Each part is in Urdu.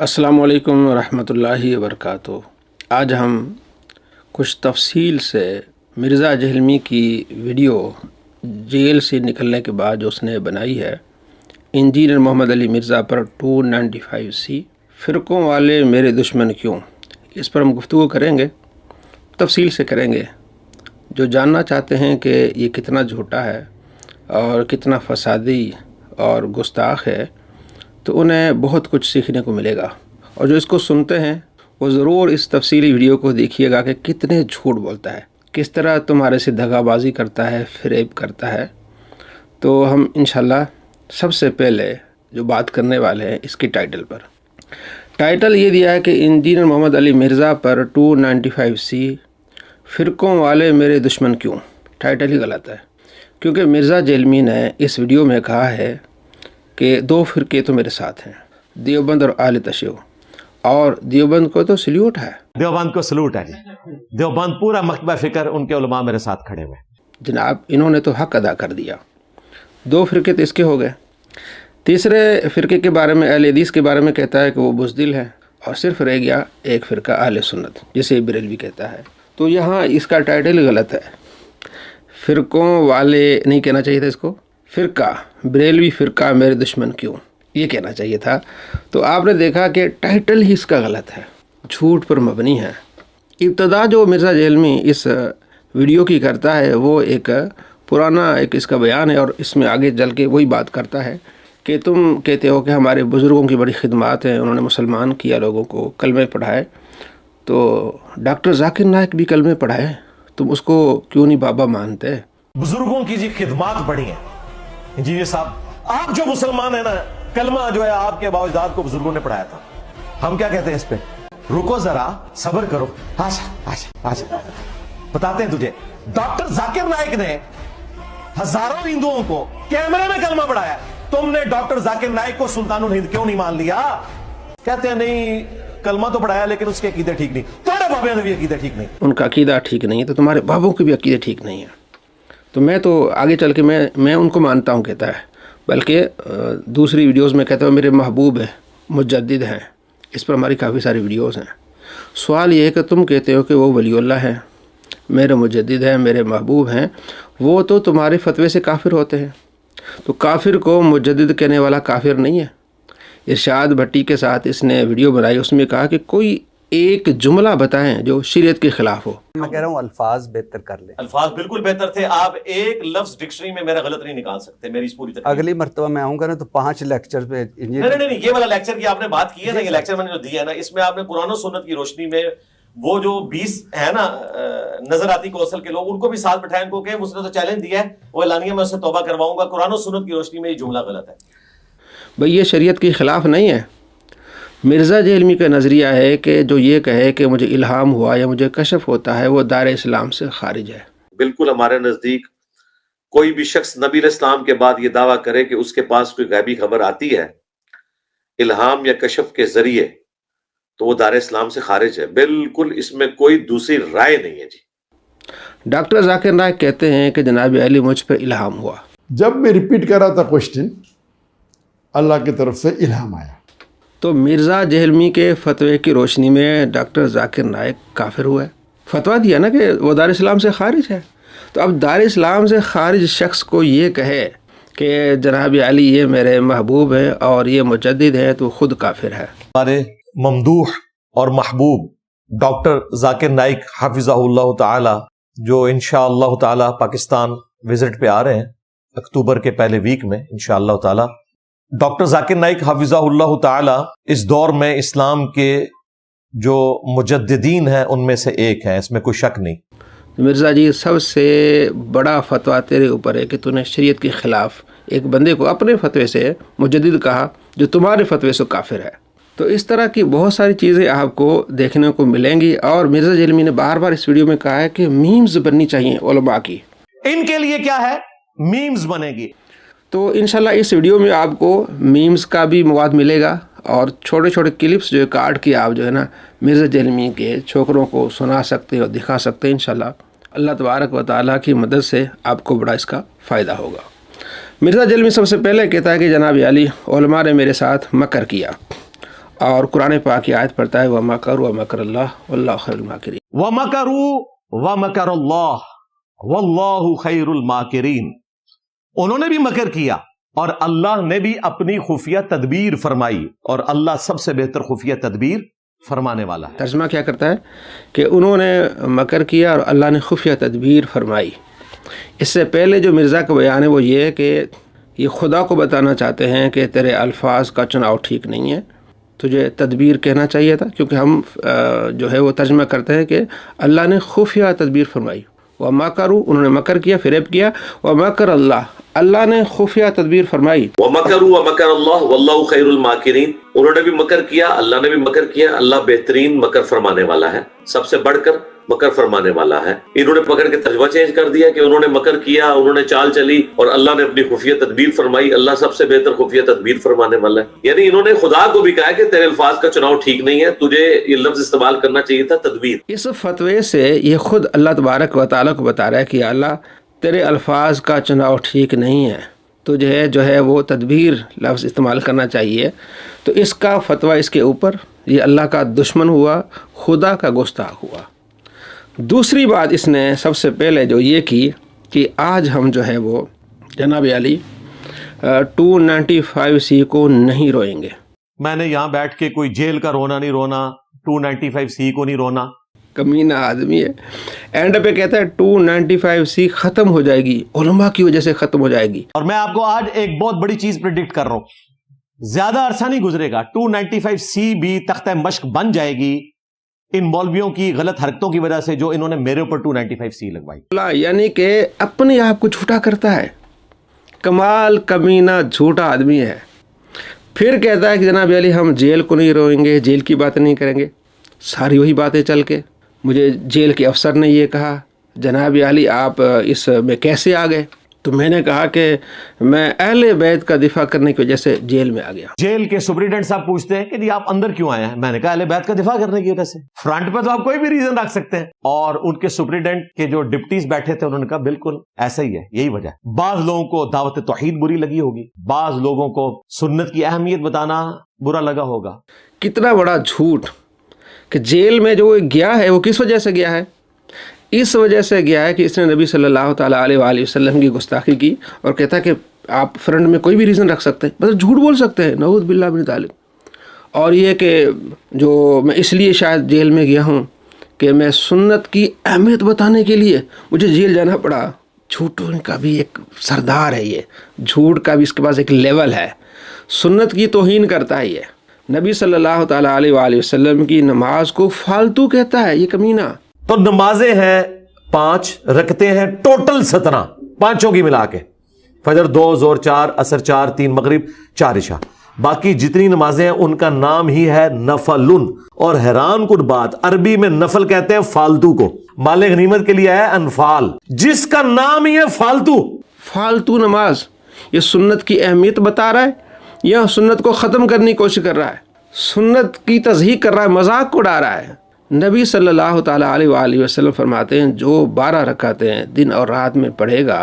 السلام علیکم ورحمۃ اللہ وبرکاتہ۔ آج ہم کچھ تفصیل سے مرزا جہلمی کی ویڈیو جیل سے نکلنے کے بعد جو اس نے بنائی ہے، انجینئر محمد علی مرزا پر 295C فرقوں والے میرے دشمن کیوں، اس پر ہم گفتگو کریں گے، تفصیل سے کریں گے۔ جو جاننا چاہتے ہیں کہ یہ کتنا جھوٹا ہے اور کتنا فسادی اور گستاخ ہے، تو انہیں بہت کچھ سیکھنے کو ملے گا، اور جو اس کو سنتے ہیں وہ ضرور اس تفصیلی ویڈیو کو دیکھیے گا کہ کتنے جھوٹ بولتا ہے، کس طرح تمہارے سے دغا بازی کرتا ہے، فریب کرتا ہے۔ تو ہم انشاءاللہ سب سے پہلے جو بات کرنے والے ہیں اس کی ٹائٹل پر۔ ٹائٹل یہ دیا ہے کہ انجینئر محمد علی مرزا پر 295C فرقوں والے میرے دشمن کیوں۔ ٹائٹل ہی غلط ہے، کیونکہ مرزا جہلمی نے اس ویڈیو میں کہا ہے کہ دو فرقے تو میرے ساتھ ہیں، دیوبند اور اہل تشیع، اور دیوبند کو تو سلیوٹ ہے، دیوبند کو سلوٹ ہے جی۔ دیوبند پورا مکتبہ فکر ان کے علماء میرے ساتھ کھڑے ہوئے۔ جناب انہوں نے تو حق ادا کر دیا، دو فرقے تو اس کے ہو گئے۔ تیسرے فرقے کے بارے میں، اہل حدیث کے بارے میں کہتا ہے کہ وہ بزدل ہے، اور صرف رہ گیا ایک فرقہ اہل سنت جسے بریلوی کہتا ہے۔ تو یہاں اس کا ٹائٹل غلط ہے، فرقوں والے نہیں کہنا چاہیے تھا، اس کو فرقہ، بریلوی فرقہ میرے دشمن کیوں، یہ کہنا چاہیے تھا۔ تو آپ نے دیکھا کہ ٹائٹل ہی اس کا غلط ہے، جھوٹ پر مبنی ہے۔ ابتدا جو مرزا جہلمی اس ویڈیو کی کرتا ہے وہ ایک پرانا اس کا بیان ہے، اور اس میں آگے چل کے وہی بات کرتا ہے کہ تم کہتے ہو کہ ہمارے بزرگوں کی بڑی خدمات ہیں، انہوں نے مسلمان کیا، لوگوں کو کلمے پڑھائے، تو ڈاکٹر ذاکر نائک بھی کلمے پڑھائے، تم اس کو کیوں نہیں بابا مانتے؟ بزرگوں کی جی خدمات بڑی ہیں انجینئر صاحب۔ آپ جو مسلمان ہیں نا، کلمہ جو ہے آپ کے باوجداد کو بزرگوں نے پڑھایا تھا۔ ہم کیا کہتے ہیں اس پہ؟ رکو ذرا، صبر کرو، آشا بتاتے ہیں تجھے۔ ڈاکٹر ذاکر نائک نے ہزاروں ہندوؤں کو کیمرے میں کلمہ پڑھایا، تم نے ڈاکٹر ذاکر نائک کو سلطان الہند کیوں نہیں مان لیا؟ کہتے ہیں نہیں، کلمہ تو پڑھایا لیکن اس کے عقیدے ٹھیک نہیں۔ تمہارے بابے نے بھی عقیدے ٹھیک نہیں، ان کا عقیدہ ٹھیک نہیں ہے، تو تمہارے بابوں کے بھی عقیدے ٹھیک نہیں ہیں۔ تو میں تو آگے چل کے میں ان کو مانتا ہوں کہتا ہے، بلکہ دوسری ویڈیوز میں کہتا ہوں میرے محبوب ہیں، مجدد ہیں، اس پر ہماری کافی ساری ویڈیوز ہیں۔ سوال یہ ہے کہ تم کہتے ہو کہ وہ ولی اللہ ہیں، میرے مجدد ہیں، میرے محبوب ہیں، وہ تو تمہارے فتوے سے کافر ہوتے ہیں، تو کافر کو مجدد کہنے والا کافر نہیں ہے۔ ارشاد بھٹی کے ساتھ اس نے ویڈیو بنائی، اس میں کہا کہ کوئی ایک جملہ بتائیں جو شریعت کے خلاف ہو۔ میں کہہ رہا ہوں الفاظ بہتر کر لیں۔ الفاظ بالکل بہتر تھے، آپ ایک لفظ ڈکشنری میں میرا غلط نہیں نکال سکتے، میری اس پوری طرح۔ اگلی مرتبہ میں آؤں گا نا تو 5 لیکچر پہ نہیں، یہ والا لیکچر کی آپ نے بات کی ہے نا، یہ لیکچر میں نے جو دیا ہے نا، اس میں آپ نے قرآن و سنت کی روشنی میں وہ جو 20 ہے نا نظر آتی کوسل کے لوگ، ان کو بھی ساتھ بٹھائیں، ان کو کہ اس نے تو چیلنج دیا ہے، وہ اعلانیہ میں اس سے توبہ کرواؤں گا، قرآن و سنت کی روشنی میں یہ جملہ غلط ہے۔ بھئی یہ شریعت کے خلاف نہیں ہے۔ مرزا جہلمی کا نظریہ ہے کہ جو یہ کہے کہ مجھے الہام ہوا یا مجھے کشف ہوتا ہے، وہ دائرہ اسلام سے خارج ہے۔ بالکل ہمارے نزدیک کوئی بھی شخص نبی علیہ السلام کے بعد یہ دعویٰ کرے کہ اس کے پاس کوئی غیبی خبر آتی ہے الہام یا کشف کے ذریعے، تو وہ دائرہ اسلام سے خارج ہے۔ بالکل اس میں کوئی دوسری رائے نہیں ہے جی۔ ڈاکٹر ذاکر نائک کہتے ہیں کہ جناب علی مجھ پر الہام ہوا۔ جب میں ریپیٹ کر رہا تھا کوشچن، اللہ کی طرف سے الہام آیا۔ تو مرزا جہلمی کے فتوے کی روشنی میں ڈاکٹر ذاکر نائک کافر ہوا ہے، فتویٰ دیا نا کہ وہ دار اسلام سے خارج ہے۔ تو اب دار اسلام سے خارج شخص کو یہ کہے کہ جناب علی یہ میرے محبوب ہیں اور یہ مجدد ہیں، تو خود کافر ہے۔ ہمارے ممدوح اور محبوب ڈاکٹر ذاکر نائک حافظہ اللہ تعالی، جو انشاءاللہ تعالی پاکستان وزٹ پہ آ رہے ہیں اکتوبر کے پہلے ویک میں انشاءاللہ تعالی، ڈاکٹر ذاکر نائک حافظہ اللہ تعالی اس دور میں اسلام کے جو مجددین ہیں ان میں سے ایک ہیں، اس میں کوئی شک نہیں۔ مرزا جی سب سے بڑا فتویٰ تیرے اوپر ہے کہ تو نے شریعت کے خلاف ایک بندے کو اپنے فتوے سے مجدد کہا جو تمہارے فتوے سے کافر ہے۔ تو اس طرح کی بہت ساری چیزیں آپ کو دیکھنے کو ملیں گی، اور مرزا جہلمی نے بار بار اس ویڈیو میں کہا ہے کہ میمز بننی چاہیے علماء کی۔ ان کے لیے کیا ہے؟ میمز بنے گی۔ تو انشاءاللہ اس ویڈیو میں آپ کو میمز کا بھی مواد ملے گا، اور چھوٹے چھوٹے کلپس جو کاٹ کے آپ جو ہے نا مرزا جہلمی کے چھوکروں کو سنا سکتے اور دکھا سکتے ہیں۔ انشاءاللہ اللہ تبارک و تعالیٰ کی مدد سے آپ کو بڑا اس کا فائدہ ہوگا۔ مرزا جہلمی سب سے پہلے کہتا ہے کہ جناب علی علماء نے میرے ساتھ مکر کیا، اور قرآن پاک کی آیت پڑھتا ہے وَمَكَرُوا وَمَكَرَ اللَّهُ وَاللَّهُ خَيْرُ الْمَاكِرِينَ. وَمَكَرُوا وَمَكَرَ اللَّهُ وَاللَّهُ خَيْرُ الْمَاكِرِينَ. انہوں نے بھی مکر کیا اور اللہ نے بھی اپنی خفیہ تدبیر فرمائی، اور اللہ سب سے بہتر خفیہ تدبیر فرمانے والا ہے. ترجمہ کیا کرتا ہے کہ انہوں نے مکر کیا اور اللہ نے خفیہ تدبیر فرمائی. اس سے پہلے جو مرزا کا بیان ہے وہ یہ ہے کہ یہ خدا کو بتانا چاہتے ہیں کہ تیرے الفاظ کا چناؤ ٹھیک نہیں ہے، تجھے تدبیر کہنا چاہیے تھا، کیونکہ ہم جو ہے وہ ترجمہ کرتے ہیں کہ اللہ نے خفیہ تدبیر فرمائی. وَمَكَرُوا انہوں نے مکر کیا، فریب کیا. وَمَكَرَ اللَّهُ اللہ نے خفیہ تدبیر فرمائی. وَمَكَرُوا وَمَكَرَ اللَّهُ وَاللَّهُ خَيْرُ الْمَاكِرِينَ. انہوں نے بھی مکر کیا، اللہ نے بھی مکر کیا، اللہ بہترین مکر فرمانے والا ہے، سب سے بڑھ کر مکر فرمانے والا ہے. انہوں نے پکڑ کے ترجمہ چینج کر دیا کہ انہوں نے مکر کیا، انہوں نے چال چلی اور اللہ نے اپنی خفیہ تدبیر فرمائی. اللہ سب سے بہتر خفیہ تدبیر فرمانے والا ہے. یعنی انہوں نے خدا کو بھی کہا کہ تیرے الفاظ کا چناؤ ٹھیک نہیں ہے، تجھے یہ لفظ استعمال کرنا چاہیے تھا تدبیر. اس فتوے سے یہ خود اللہ تبارک و تعالیٰ کو بتا رہا ہے کہ اللہ تیرے الفاظ کا چناؤ ٹھیک نہیں ہے، تجھے جو ہے وہ تدبیر لفظ استعمال کرنا چاہیے. تو اس کا فتویٰ اس کے اوپر، یہ اللہ کا دشمن ہوا، خدا کا گستاخ ہوا. دوسری بات اس نے سب سے پہلے جو یہ کی کہ آج ہم جو ہے وہ جناب علی 295C کو نہیں روئیں گے. میں نے یہاں بیٹھ کے کوئی جیل کا رونا نہیں رونا، 295C کو نہیں رونا. کمینہ آدمی ہے. اینڈ پہ کہتا ہے 295C ختم ہو جائے گی، علماء کی وجہ سے ختم ہو جائے گی. اور میں آپ کو آج ایک بہت بڑی چیز پریڈکٹ کر رہا ہوں، زیادہ عرصہ نہیں گزرے گا 295C بھی تختہ مشق بن جائے گی ان مولویوں کی غلط حرکتوں کی وجہ سے جو انہوں نے میرے اوپر 295C لگوائی. یعنی کہ اپنے آپ کو جھوٹا کرتا ہے، کمال کمینہ جھوٹا آدمی ہے. پھر کہتا ہے کہ جناب علی ہم جیل کو نہیں روئیں گے، جیل کی بات نہیں کریں گے. ساری وہی باتیں چل کے مجھے جیل کے افسر نے یہ کہا، جناب علی آپ اس میں کیسے آ گئے؟ تو میں نے کہا کہ میں اہل بیت کا دفاع کرنے کی وجہ سے جیل میں آ گیا. جیل کے سپرنٹینڈنٹ صاحب پوچھتے ہیں کہ جی آپ اندر کیوں آئے ہیں؟ میں نے کہا اہل بیت کا دفاع کرنے کی وجہ سے. فرنٹ پہ تو آپ کوئی بھی ریزن رکھ سکتے ہیں. اور ان کے سپرنٹینڈنٹ کے جو ڈپٹیز بیٹھے تھے انہوں نے کہا بالکل ایسا ہی ہے، یہی وجہ ہے. بعض لوگوں کو دعوت توحید بری لگی ہوگی، بعض لوگوں کو سنت کی اہمیت بتانا برا لگا ہوگا. کتنا بڑا جھوٹ کہ جیل میں جو گیا ہے وہ کس وجہ سے گیا ہے؟ اس وجہ سے گیا ہے کہ اس نے نبی صلی اللہ تعالیٰ علیہ وآلہ وسلم کی گستاخی کی. اور کہتا ہے کہ آپ فرنٹ میں کوئی بھی ریزن رکھ سکتے ہیں، مطلب جھوٹ بول سکتے ہیں، نعوذ باللہ من ذالک. اور یہ کہ جو میں اس لیے شاید جیل میں گیا ہوں کہ میں سنت کی اہمیت بتانے کے لیے مجھے جیل جانا پڑا. جھوٹوں کا بھی ایک سردار ہے، یہ جھوٹ کا بھی اس کے پاس ایک لیول ہے. سنت کی توہین کرتا ہے یہ. نبی صلی اللہ تعالیٰ علیہ وآلہ وسلم کی نماز کو فالتو کہتا ہے یہ کمینہ. تو نمازیں ہیں 5، رکھتے ہیں ٹوٹل 17، پانچوں کی ملا کے، فجر 2، ظہر 4، عصر 4، 3 مغرب، 4 عشاء. باقی جتنی نمازیں ہیں ان کا نام ہی ہے نفل. اور حیران کن بات، عربی میں نفل کہتے ہیں فالتو کو. مال غنیمت کے لیے ہے انفال، جس کا نام ہی ہے فالتو. فالتو نماز یہ سنت کی اہمیت بتا رہا ہے یا سنت کو ختم کرنے کی کوشش کر رہا ہے؟ سنت کی تضحیق کر رہا ہے، مذاق کو اڑا رہا ہے. نبی صلی اللہ تعالیٰ علیہ وآلہ وسلم فرماتے ہیں جو 12 رکعتیں دن اور رات میں پڑھے گا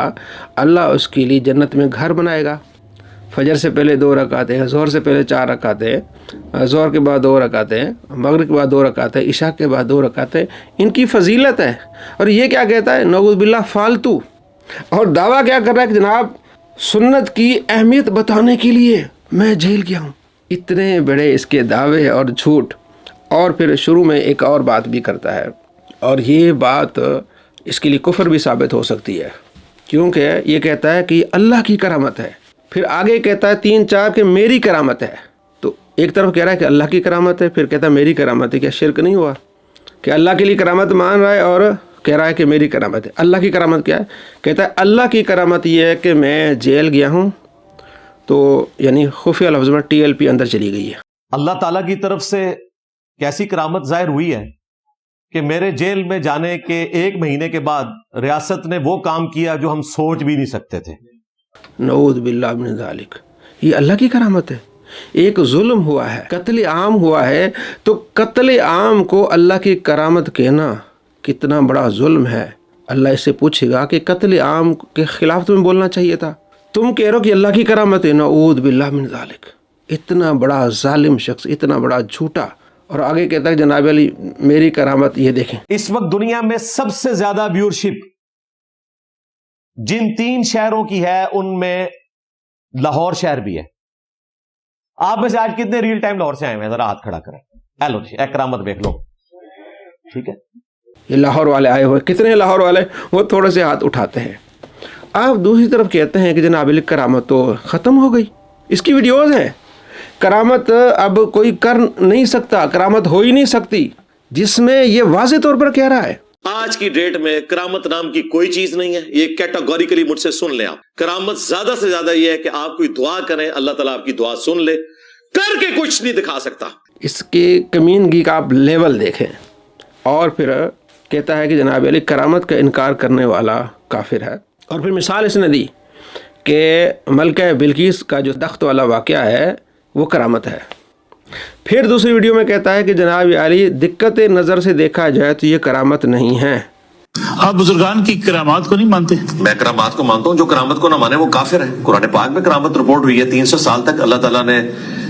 اللہ اس کے لیے جنت میں گھر بنائے گا. فجر سے پہلے 2 رکعتیں، ظہر سے پہلے 4 رکعتیں، ظہر کے بعد 2 رکعتیں، مغرب کے بعد 2 رکعتیں، عشاء کے بعد 2 رکعتیں. ان کی فضیلت ہے. اور یہ کیا کہتا ہے؟ نعوذ باللہ فالتو. اور دعویٰ کیا کر رہا ہے کہ جناب سنت کی اہمیت بتانے کے لیے میں جیل گیا ہوں. اتنے بڑے اس کے دعوے اور جھوٹ. اور پھر شروع میں ایک اور بات بھی کرتا ہے، اور یہ بات اس کے لیے کفر بھی ثابت ہو سکتی ہے، کیونکہ یہ کہتا ہے کہ اللہ کی کرامت ہے. پھر آگے کہتا ہے 3-4 کہ میری کرامت ہے. تو ایک طرف کہہ رہا ہے کہ اللہ کی کرامت ہے، پھر کہتا ہے میری کرامت ہے. کیا شرک نہیں ہوا کہ اللہ کے لیے کرامت مان رہا ہے اور کہہ رہا ہے کہ میری کرامت ہے؟ اللہ کی کرامت کیا ہے؟ کہتا ہے اللہ کی کرامت یہ ہے کہ میں جیل گیا ہوں، تو یعنی خفیہ لفظ میں TLP اندر چلی گئی ہے. اللہ تعالیٰ کی طرف سے کیسی کرامت ظاہر ہوئی ہے کہ میرے جیل میں جانے کے 1 مہینے کے بعد ریاست نے وہ کام کیا جو ہم سوچ بھی نہیں سکتے تھے. نعوذ باللہ من ذالک. یہ اللہ کی کرامت ہے. ایک ظلم ہوا ہے، قتل عام ہوا ہے، تو قتل عام کو اللہ کی کرامت کہنا کتنا بڑا ظلم ہے. اللہ اس سے پوچھے گا کہ قتل عام کے خلاف تمہیں بولنا چاہیے تھا، تم کہہ رہو کہ اللہ کی کرامت ہے. نعوذ باللہ من ذالک. اتنا بڑا ظالم شخص، اتنا بڑا جھوٹا. اور آگے کہتا ہے جناب علی میری کرامت یہ دیکھیں. اس وقت دنیا میں سب سے زیادہ ویورشپ جن 3 شہروں کی ہے ان میں لاہور شہر بھی ہے. آپ میں سے آج کتنے ریل ٹائم لاہور سے آئے ہیں؟ ذرا ہاتھ کھڑا کریں. ہیلو جی، اے کرامت دیکھ لو. ٹھیک ہے، یہ لاہور والے آئے ہوئے. کتنے لاہور والے؟ وہ تھوڑے سے ہاتھ اٹھاتے ہیں. آپ دوسری طرف کہتے ہیں کہ جناب علی کرامت تو ختم ہو گئی. اس کی ویڈیوز ہیں. کرامت اب کوئی کر نہیں سکتا، کرامت ہو ہی نہیں سکتی، جس میں یہ واضح طور پر کہہ رہا ہے. آج کی ڈیٹ میں کرامت نام کی کوئی چیز نہیں ہے. یہ کیٹاگوریکلی مجھ سے سن لیں. آپ کرامت زیادہ سے زیادہ یہ ہے کہ آپ کوئی دعا کریں، اللہ تعالیٰ آپ کی دعا سن لے. کر کے کچھ نہیں دکھا سکتا. اس کے کمینگی کا آپ لیول دیکھیں. اور پھر کہتا ہے کہ جناب علی کرامت کا انکار کرنے والا کافر ہے. اور پھر مثال اس نے دی کہ ملکہ بلقیس کا جو تخت والا واقعہ ہے وہ کرامت ہے. پھر دوسری ویڈیو میں کہتا ہے کہ جناب علی دقت نظر سے دیکھا جائے تو یہ کرامت نہیں ہے. آپ بزرگان کی کرامات کو نہیں مانتے؟ میں کرامات کو مانتا ہوں. جو کرامت کو نہ مانے وہ کافر ہے. قرآن پاک میں کرامت رپورٹ ہوئی ہے. 300 سال تک اللہ تعالیٰ نے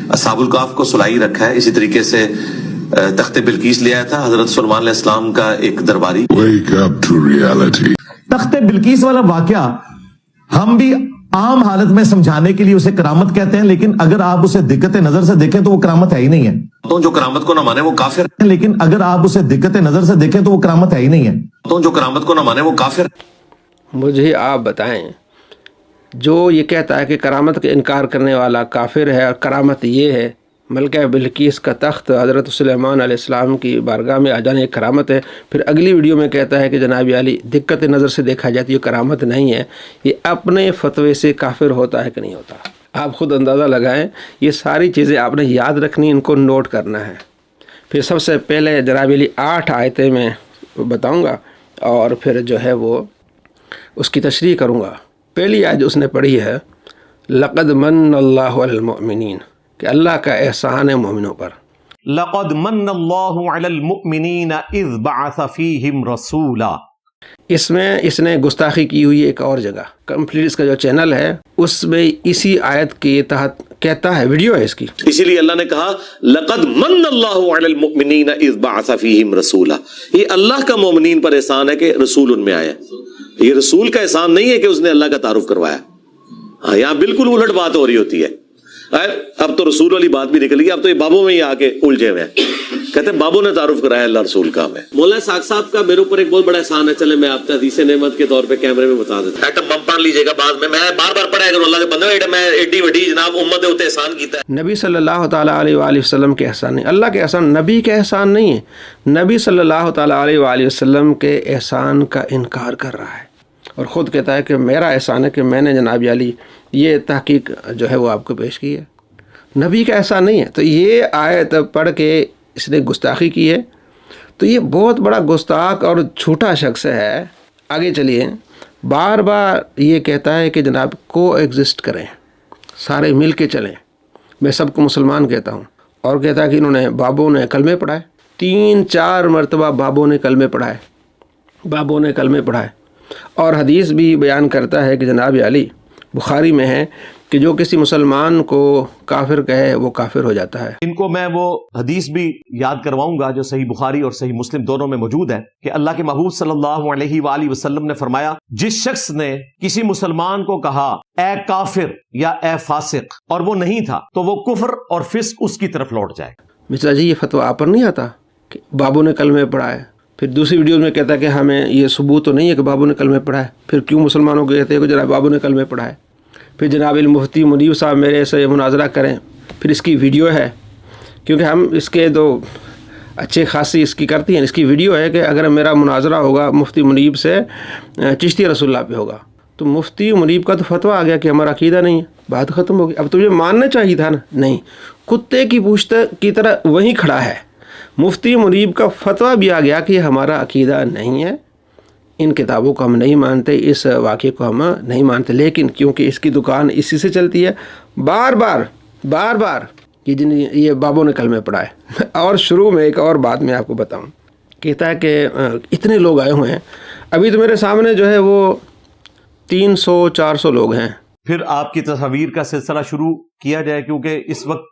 اصحاب الکہف کو سلائی رکھا ہے. اسی طریقے سے تخت بلقیس لے آیا تھا حضرت سلیمان علیہ السلام کا ایک درباری. Wake up to reality. تخت بلقیس والا واقعہ ہم بھی عام حالت میں سمجھانے کے لیے اسے کرامت کہتے ہیں، لیکن اگر آپ اسے دقت نظر سے دیکھیں تو وہ کرامت ہے ہی نہیں ہے. جو کرامت کو نہ مانے وہ کافر ہے. لیکن اگر آپ اسے دقت نظر سے دیکھیں تو وہ کرامت ہے ہی نہیں ہے. جو کرامت کو نہ مانے وہ کافر ہے. مجھے آپ بتائیں، جو یہ کہتا ہے کہ کرامت کا انکار کرنے والا کافر ہے اور کرامت یہ ہے ملکہ بلقیس کا تخت حضرت سلیمان علیہ السلام کی بارگاہ میں آ جانے ایک کرامت ہے، پھر اگلی ویڈیو میں کہتا ہے کہ جناب علی دقت نظر سے دیکھا جائے تو یہ کرامت نہیں ہے. یہ اپنے فتوے سے کافر ہوتا ہے کہ نہیں ہوتا؟ آپ خود اندازہ لگائیں. یہ ساری چیزیں آپ نے یاد رکھنی، ان کو نوٹ کرنا ہے. پھر سب سے پہلے جناب علی 8 آیتیں میں بتاؤں گا اور پھر جو ہے وہ اس کی تشریح کروں گا. پہلی آیت جو اس نے پڑھی ہے لقد من اللہ علی المؤمنین، کہ اللہ کا احسان ہے مومنوں پر. لقد من اللہ علی المؤمنین اذ بعث فیہم رسولا. اس میں اس نے گستاخی کی ہوئی ہے ایک اور جگہ. کمپلیٹ اس کا جو چینل ہے اس میں اسی آیت کے تحت کہتا ہے، ویڈیو ہے اس کی. اسی لیے اللہ نے کہا لقد من اللہ علی المؤمنین اذ بعث فیہم رسولا. یہ اللہ کا مومنین پر احسان ہے کہ رسول ان میں آیا. یہ رسول کا احسان نہیں ہے کہ اس نے اللہ کا تعارف کروایا. ہاں، یہاں بالکل الٹ بات ہو رہی ہوتی ہے. اب تو رسول والی بات بھی نکل گئی. اب تو یہ بابوں میں ہی آ کے الجھے ہوئے ہیں. کہتے ہیں بابوں نے تعارف کرایا اللہ رسول کا. میں مولانا ساق صاحب کا میرے اوپر ایک بہت بڑا احسان ہے. چلے میں آپ کو حدیث نعمت کے طور پہ کیمرے میں بتا دیتا ہوں. ایٹم بم پڑھ لیجیے گا بعد میں بار بار پڑھا کروں. اللہ کے بندے میں ایڈی وڈی جناب امت ہوتے احسان کیتا ہے. نبی صلی اللہ تعالیٰ علیہ وآلہ وسلم کے احسان نہیں، اللہ کے احسان، نبی کے احسان نہیں ہے. نبی صلی اللہ تعالیٰ علیہ وآلہ وسلم کے احسان کا انکار کر رہا ہے اور خود کہتا ہے کہ میرا احسان ہے کہ میں نے جناب علی یہ تحقیق جو ہے وہ آپ کو پیش کی ہے. نبی کا احسان نہیں ہے. تو یہ آیت پڑھ کے اس نے گستاخی کی ہے. تو یہ بہت بڑا گستاخ اور جھوٹا شخص ہے. آگے چلیے. بار بار یہ کہتا ہے کہ جناب کو ایگزسٹ کریں، سارے مل کے چلیں. میں سب کو مسلمان کہتا ہوں. اور کہتا ہے کہ انہوں نے بابوں نے کلمے پڑھائے. 3-4 مرتبہ بابوں نے کلمے پڑھائے، بابوں نے کلمے پڑھائے. اور حدیث بھی بیان کرتا ہے کہ جناب علی بخاری میں ہے کہ جو کسی مسلمان کو کافر کہے وہ کافر ہو جاتا ہے. ان کو میں وہ حدیث بھی یاد کرواؤں گا جو صحیح بخاری اور صحیح مسلم دونوں میں موجود ہے کہ اللہ کے محبوب صلی اللہ علیہ وآلہ وسلم نے فرمایا جس شخص نے کسی مسلمان کو کہا اے کافر یا اے فاسق اور وہ نہیں تھا تو وہ کفر اور فسق اس کی طرف لوٹ جائے. مرزا جی یہ فتویٰ آپ پر نہیں آتا کہ بابوں نے کلمے پڑھائے؟ پھر دوسری ویڈیوز میں کہتا ہے کہ ہمیں یہ ثبوت تو نہیں ہے کہ بابوں نے کلمے پڑھائے. پھر کیوں مسلمانوں کو کہتے ہیں کہ جناب بابوں نے کلمے پڑھائے؟ پھر جناب المفتی منیب صاحب میرے سے مناظرہ کریں. پھر اس کی ویڈیو ہے، کیونکہ ہم اس کے دو اچھے خاصی اس کی کرتی ہیں. اس کی ویڈیو ہے کہ اگر میرا مناظرہ ہوگا مفتی منیب سے چشتی رسول اللہ پہ ہوگا تو مفتی منیب کا تو فتویٰ آ گیا کہ ہمارا عقیدہ نہیں ہے، بات ختم ہو گئی. اب تجھے ماننا چاہیے تھا نا. نہیں، کتے کی پوچھتے کی طرح وہیں کھڑا ہے. مفتی منیب کا فتویٰ بھی آ گیا کہ ہمارا عقیدہ نہیں ہے، ان کتابوں کو ہم نہیں مانتے، اس واقعے کو ہم نہیں مانتے. لیکن کیونکہ اس کی دکان اسی سے چلتی ہے، بار بار یہ بابوں نے کلمے پڑھائے. اور شروع میں ایک اور بات میں آپ کو بتاؤں. کہتا ہے کہ اتنے لوگ آئے ہوئے ہیں، ابھی تو میرے سامنے جو ہے وہ 300-400 لوگ ہیں. پھر آپ کی تصاویر کا سلسلہ شروع کیا جائے کیونکہ اس وقت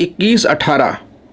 21:18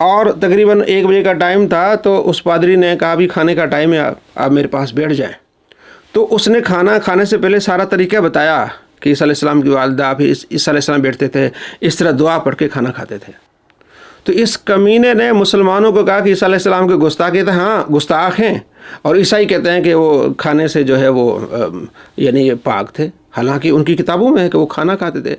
اور تقریباً 1 بجے کا ٹائم تھا، تو اس پادری نے کہا بھی کھانے کا ٹائم ہے، آپ میرے پاس بیٹھ جائیں۔ تو اس نے کھانا کھانے سے پہلے سارا طریقہ بتایا کہ عیسیٰ علیہ السلام کی والدہ پھر عیسیٰ علیہ السلام بیٹھتے تھے، اس طرح دعا پڑھ کے کھانا کھاتے تھے۔ تو اس کمینے نے مسلمانوں کو کہا کہ عیسیٰ علیہ السلام کے گستاخ تھے، ہاں گستاخ ہیں، اور عیسائی کہتے ہیں کہ وہ کھانے سے جو ہے وہ یعنی پاک تھے، حالانکہ ان کی کتابوں میں ہے کہ وہ کھانا کھاتے تھے،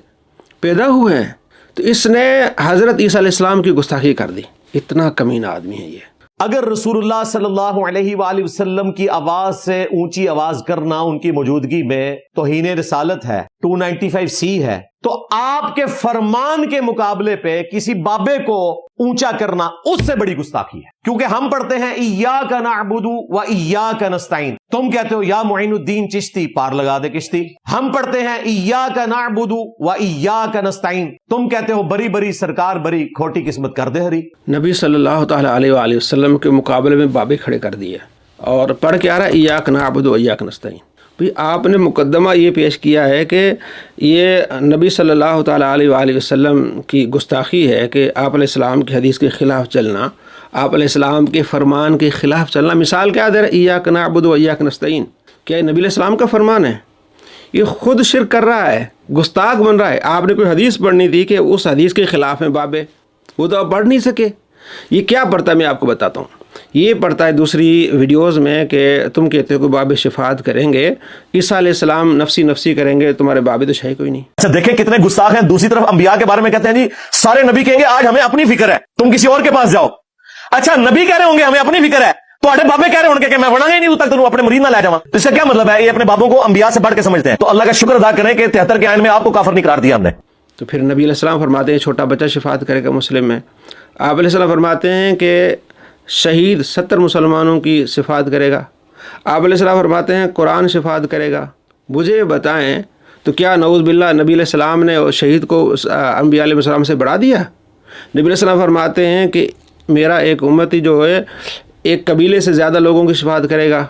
پیدا ہوئے ہیں۔ تو اس نے حضرت عیسیٰ علیہ السلام کی گستاخی کر دی۔ اتنا کمینہ آدمی ہے یہ۔ اگر رسول اللہ صلی اللہ علیہ وآلہ وسلم کی آواز سے اونچی آواز کرنا ان کی موجودگی میں توہین رسالت ہے، 295C ہے، تو آپ کے فرمان کے مقابلے پہ کسی بابے کو اونچا کرنا اس سے بڑی گستاخی ہے، کیونکہ ہم پڑھتے ہیں ایاک نعبد و ایاک نستعین، تم کہتے ہو یا معین الدین چشتی، پار لگا دے کشتی۔ ہم پڑھتے ہیں ایاک نعبد و ایاک نستعین، تم کہتے ہو بری بری سرکار بری، کھوٹی قسمت کر دے ہری۔ نبی صلی اللہ تعالیٰ علیہ وآلہ وسلم کے مقابلے میں بابے کھڑے کر دیے، اور پڑھ کے آ رہا ہے ایاک نعبد و ایاک نستعین۔ بھی آپ نے مقدمہ یہ پیش کیا ہے کہ یہ نبی صلی اللہ تعالیٰ علیہ وآلہ وسلم کی گستاخی ہے کہ آپ علیہ السلام کی حدیث کے خلاف چلنا، آپ علیہ السلام کے فرمان کے خلاف چلنا۔ مثال کیا دے رہا ہے ایاک نعبد و ایاک نستعین؟ کیا یہ نبی علیہ السلام کا فرمان ہے؟ یہ خود شرک کر رہا ہے، گستاخ بن رہا ہے۔ آپ نے کوئی حدیث پڑھنی تھی کہ اس حدیث کے خلاف ہیں بابے، وہ تو آپ پڑھ نہیں سکے۔ یہ کیا پڑھتا ہے میں آپ کو بتاتا ہوں۔ یہ پڑھتا ہے دوسری ویڈیوز میں کہ تم کہتے ہو کہ بابے شفاعت کریں گے، عیسیٰ علیہ السلام نفسی نفسی کریں گے، تمہارے بابے تو ہے کوئی نہیں۔ اچھا دیکھیں کتنے گستاخ ہیں۔ دوسری طرف انبیاء کے بارے میں کہتے ہیں جی سارے نبی کہیں گے آج ہمیں اپنی فکر ہے، تم کسی اور کے پاس جاؤ۔ اچھا نبی کہہ رہے ہوں گے ہمیں اپنی فکر ہے، تو آٹے بابے کہہ رہے ہوں گے کہ میں پڑھا گا ہی نہیں تک تو اپنے مرید نہ لے جاؤں۔ اس کا کیا مطلب ہے؟ یہ اپنے بابوں کو انبیاء سے بڑھ کے سمجھتے ہیں۔ تو اللہ کا شکر ادا کریں کہ 73 کے آئین میں آپ کو کافر نہیں قرار دیا ہم نے۔ تو پھر نبی علیہ السلام فرماتے ہیں چھوٹا بچہ شفاعت کرے گا مسلم میں۔ آپ علیہ السلام فرماتے ہیں کہ شہید 70 مسلمانوں کی شفاعت کرے گا۔ آپ علیہ السلام فرماتے ہیں قرآن شفاعت کرے گا۔ مجھے بتائیں تو کیا نعوذ باللہ نبی علیہ السلام نے شہید کو انبیاء علیہ السلام سے بڑھا دیا؟ نبی علیہ السلام فرماتے ہیں کہ میرا ایک امتی جو ہے ایک قبیلے سے زیادہ لوگوں کی شفاعت کرے گا،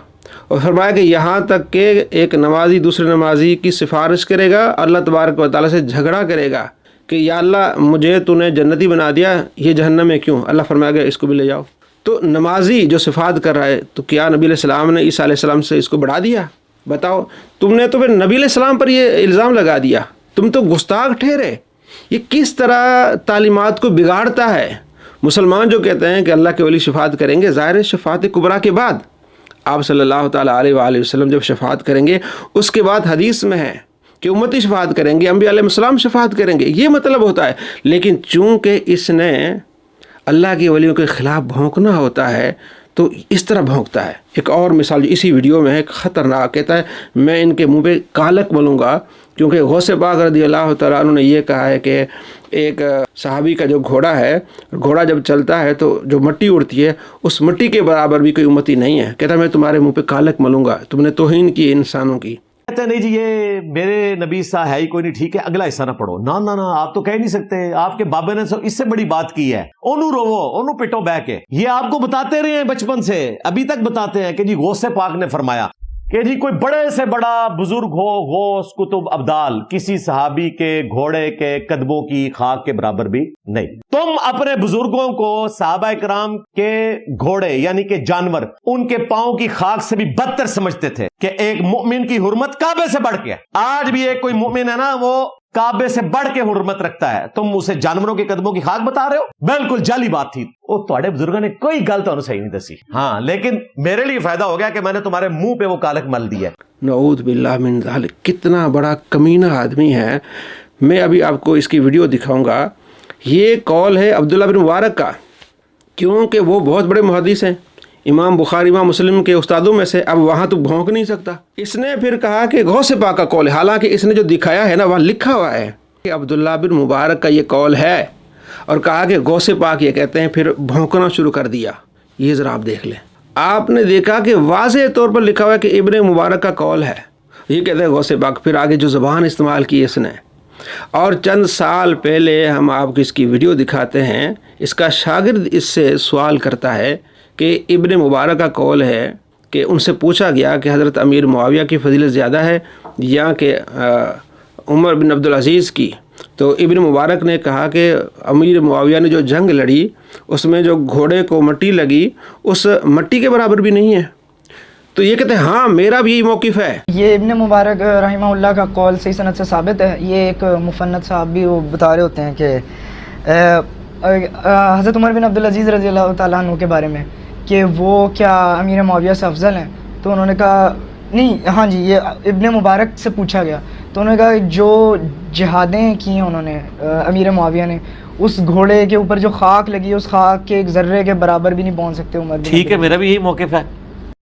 اور فرمایا کہ یہاں تک کہ ایک نمازی دوسرے نمازی کی سفارش کرے گا، اللہ تبارک و تعالیٰ سے جھگڑا کرے گا کہ یا اللہ مجھے تو نے جنتی بنا دیا، یہ جہنم میں کیوں؟ اللہ فرمایا کہ اس کو بھی لے جاؤ۔ تو نمازی جو شفاعت کر رہا ہے، تو کیا نبی علیہ السلام نے عیسیٰ علیہ السلام سے اس کو بڑھا دیا؟ بتاؤ، تم نے تو پھر نبی علیہ السلام پر یہ الزام لگا دیا، تم تو گستاخ ٹھہرے۔ یہ کس طرح تعلیمات کو بگاڑتا ہے۔ مسلمان جو کہتے ہیں کہ اللہ کے ولی شفاعت کریں گے، ظاہر ہے شفاعت کبریٰ کے بعد آپ صلی اللہ تعالیٰ علیہ وآلہ وسلم جب شفاعت کریں گے، اس کے بعد حدیث میں ہے کہ امتی شفاعت کریں گے، انبیاء علیہ السلام شفاعت کریں گے، یہ مطلب ہوتا ہے۔ لیکن چونکہ اس نے اللہ کے ولیوں کے خلاف بھونکنا ہوتا ہے تو اس طرح بھونکتا ہے۔ ایک اور مثال جو اسی ویڈیو میں ہے، خطرناک، کہتا ہے میں ان کے منہ پہ کالک ملوں گا، کیونکہ غوث پاک رضی اللہ تعالیٰ عنہ نے یہ کہا ہے کہ ایک صحابی کا جو گھوڑا ہے، گھوڑا جب چلتا ہے تو جو مٹی اڑتی ہے اس مٹی کے برابر بھی کوئی امتی نہیں ہے۔ کہتا ہے میں تمہارے منہ پہ کالک ملوں گا، تم نے توہین کی انسانوں کی۔ کہتے ہیں نہیں جی یہ میرے نبی سا ہے ہی کوئی نہیں، ٹھیک ہے اگلا حصہ نہ پڑھو۔ نہ نہ نہ، آپ تو کہہ نہیں سکتے، آپ کے بابے نے اس سے بڑی بات کی ہے۔ اونو روو، اونو پٹو بہ کے، یہ آپ کو بتاتے رہے ہیں بچپن سے، ابھی تک بتاتے ہیں کہ جی غوث پاک نے فرمایا کہ جی کوئی بڑے سے بڑا بزرگ ہو، غوث کتب ابدال، کسی صحابی کے گھوڑے کے قدموں کی خاک کے برابر بھی نہیں۔ تم اپنے بزرگوں کو صحابہ کرام کے گھوڑے یعنی کہ جانور، ان کے پاؤں کی خاک سے بھی بدتر سمجھتے تھے کہ ایک مومن کی حرمت کعبے سے بڑھ کے۔ آج بھی ایک کوئی مومن ہے نا، وہ کعبے سے بڑھ کے حرمت رکھتا ہے، تم اسے جانوروں کے قدموں کی خاک بتا رہے ہو؟ بالکل جعلی بات تھی۔ وہ تھوڑے بزرگوں نے کوئی گل تو صحیح نہیں دسی، ہاں لیکن میرے لیے فائدہ ہو گیا کہ میں نے تمہارے منہ پہ وہ کالک مل دیا۔ نعوذ باللہ من ذالک، کتنا بڑا کمینہ آدمی ہے۔ میں ابھی آپ کو اس کی ویڈیو دکھاؤں گا۔ یہ قول ہے عبداللہ بن مبارک کا، کیونکہ وہ بہت بڑے محدث ہیں، امام بخاری امام مسلم کے استادوں میں سے، اب وہاں تو بھونک نہیں سکتا۔ اس نے پھر کہا کہ غوث پاک کا قول ہے، حالانکہ اس نے جو دکھایا ہے نا وہاں لکھا ہوا ہے کہ عبداللہ بن مبارک کا یہ قول ہے، اور کہا کہ غوث پاک یہ کہتے ہیں، پھر بھونکنا شروع کر دیا۔ یہ ذرا آپ دیکھ لیں، آپ نے دیکھا کہ واضح طور پر لکھا ہوا ہے کہ ابن مبارک کا قول ہے، یہ کہتے ہیں غوث پاک، پھر آگے جو زبان استعمال کی اس نے۔ اور چند سال پہلے ہم آپ کو اس کی ویڈیو دکھاتے ہیں، اس کا شاگرد اس سے سوال کرتا ہے کہ ابن مبارک کا قول ہے کہ ان سے پوچھا گیا کہ حضرت امیر معاویہ کی فضیلت زیادہ ہے یا کہ عمر بن عبدالعزیز کی، تو ابن مبارک نے کہا کہ امیر معاویہ نے جو جنگ لڑی اس میں جو گھوڑے کو مٹی لگی اس مٹی کے برابر بھی نہیں ہے. تو یہ کہتے ہیں ہاں میرا بھی یہی موقف ہے. یہ ابن مبارک رحمہ اللہ کا قول صحیح سند سے ثابت ہے. یہ ایک مفند صاحب بھی وہ بتا رہے ہوتے ہیں کہ حضرت عمر بن عبدالعزیز رضی اللہ تعالیٰ عنہ کے بارے میں کہ وہ کیا امیر معاویہ سے افضل ہیں. تو انہوں نے کہا نہیں، ہاں جی، یہ ابن مبارک سے پوچھا گیا تو انہوں نے کہا کہ جو جہادیں کی ہیں انہوں نے امیر معاویہ نے، اس گھوڑے کے اوپر جو خاک لگی اس خاک کے ایک ذرے کے برابر بھی نہیں پہنچ سکتے عمر. ٹھیک ہے، میرا بھی یہی موقف ہے.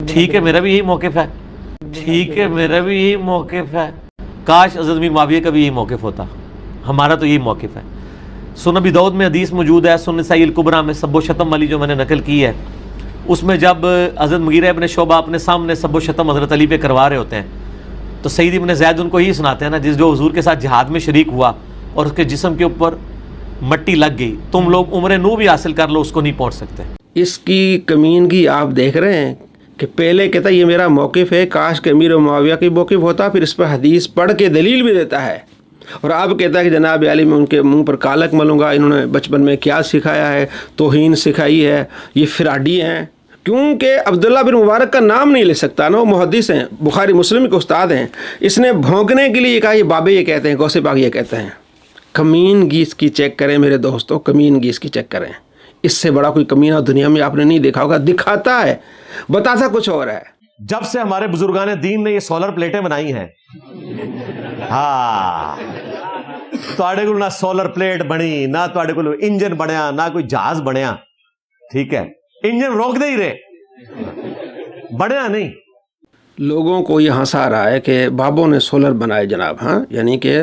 ٹھیک ہے، میرا بھی یہی موقف ہے. ٹھیک ہے، میرا بھی یہی موقف ہے. کاش حضرت امیر معاویہ کا بھی یہی موقف ہوتا. ہمارا تو یہی موقف ہے. سنن ابی داؤد میں حدیث موجود ہے، سنن نسائی الکبریٰ میں سب و شتم والی جو میں نے نقل کی ہے، اس میں جب حضرت مغیرہ ابن شعبہ اپنے سامنے سب و شتم حضرت علی پہ کروا رہے ہوتے ہیں تو سعید ابن زید ان کو ہی سناتے ہیں نا، جو حضور کے ساتھ جہاد میں شریک ہوا اور اس کے جسم کے اوپر مٹی لگ گئی، تم لوگ عمر نو بھی حاصل کر لو اس کو نہیں پہنچ سکتے. اس کی کمینگی آپ دیکھ رہے ہیں کہ پہلے کہتا یہ میرا موقف ہے، کاش کہ امیر معاویہ کی موقف ہوتا، پھر اس پر حدیث پڑھ کے دلیل بھی دیتا ہے. اور آپ کہتا ہے کہ جناب علی میں ان کے منہ پر کالک ملوں گا، انہوں نے بچپن میں کیا سکھایا ہے، توہین سکھائی ہے، یہ فراڈی ہیں. کیونکہ عبداللہ بن مبارک کا نام نہیں لے سکتا نا، وہ محدث ہیں، بخاری مسلم کے استاد ہیں. اس نے بھونکنے کے لیے کہا یہ بابے یہ کہتے ہیں، غوث پاک یہ کہتے ہیں. کمینگی اس کی چیک کریں میرے دوستوں، کمینگی اس کی چیک کریں. اس سے بڑا کوئی کمینہ دنیا میں آپ نے نہیں دیکھا ہوگا. دکھاتا ہے، بتاتا کچھ اور ہے. جب سے ہمارے بزرگان دین نے یہ سولر پلیٹیں بنائی ہیں، ہاں تواڈے کول نہ سولر پلیٹ بنی، نہ تواڈے کول انجن بنیا، نہ کوئی جہاز بنیا. ٹھیک ہے، انجن روک دے ہی رہے، بنیا نہیں. لوگوں کو یہ ہنسا رہا ہے کہ بابوں نے سولر بنائے جناب. ہاں یعنی کہ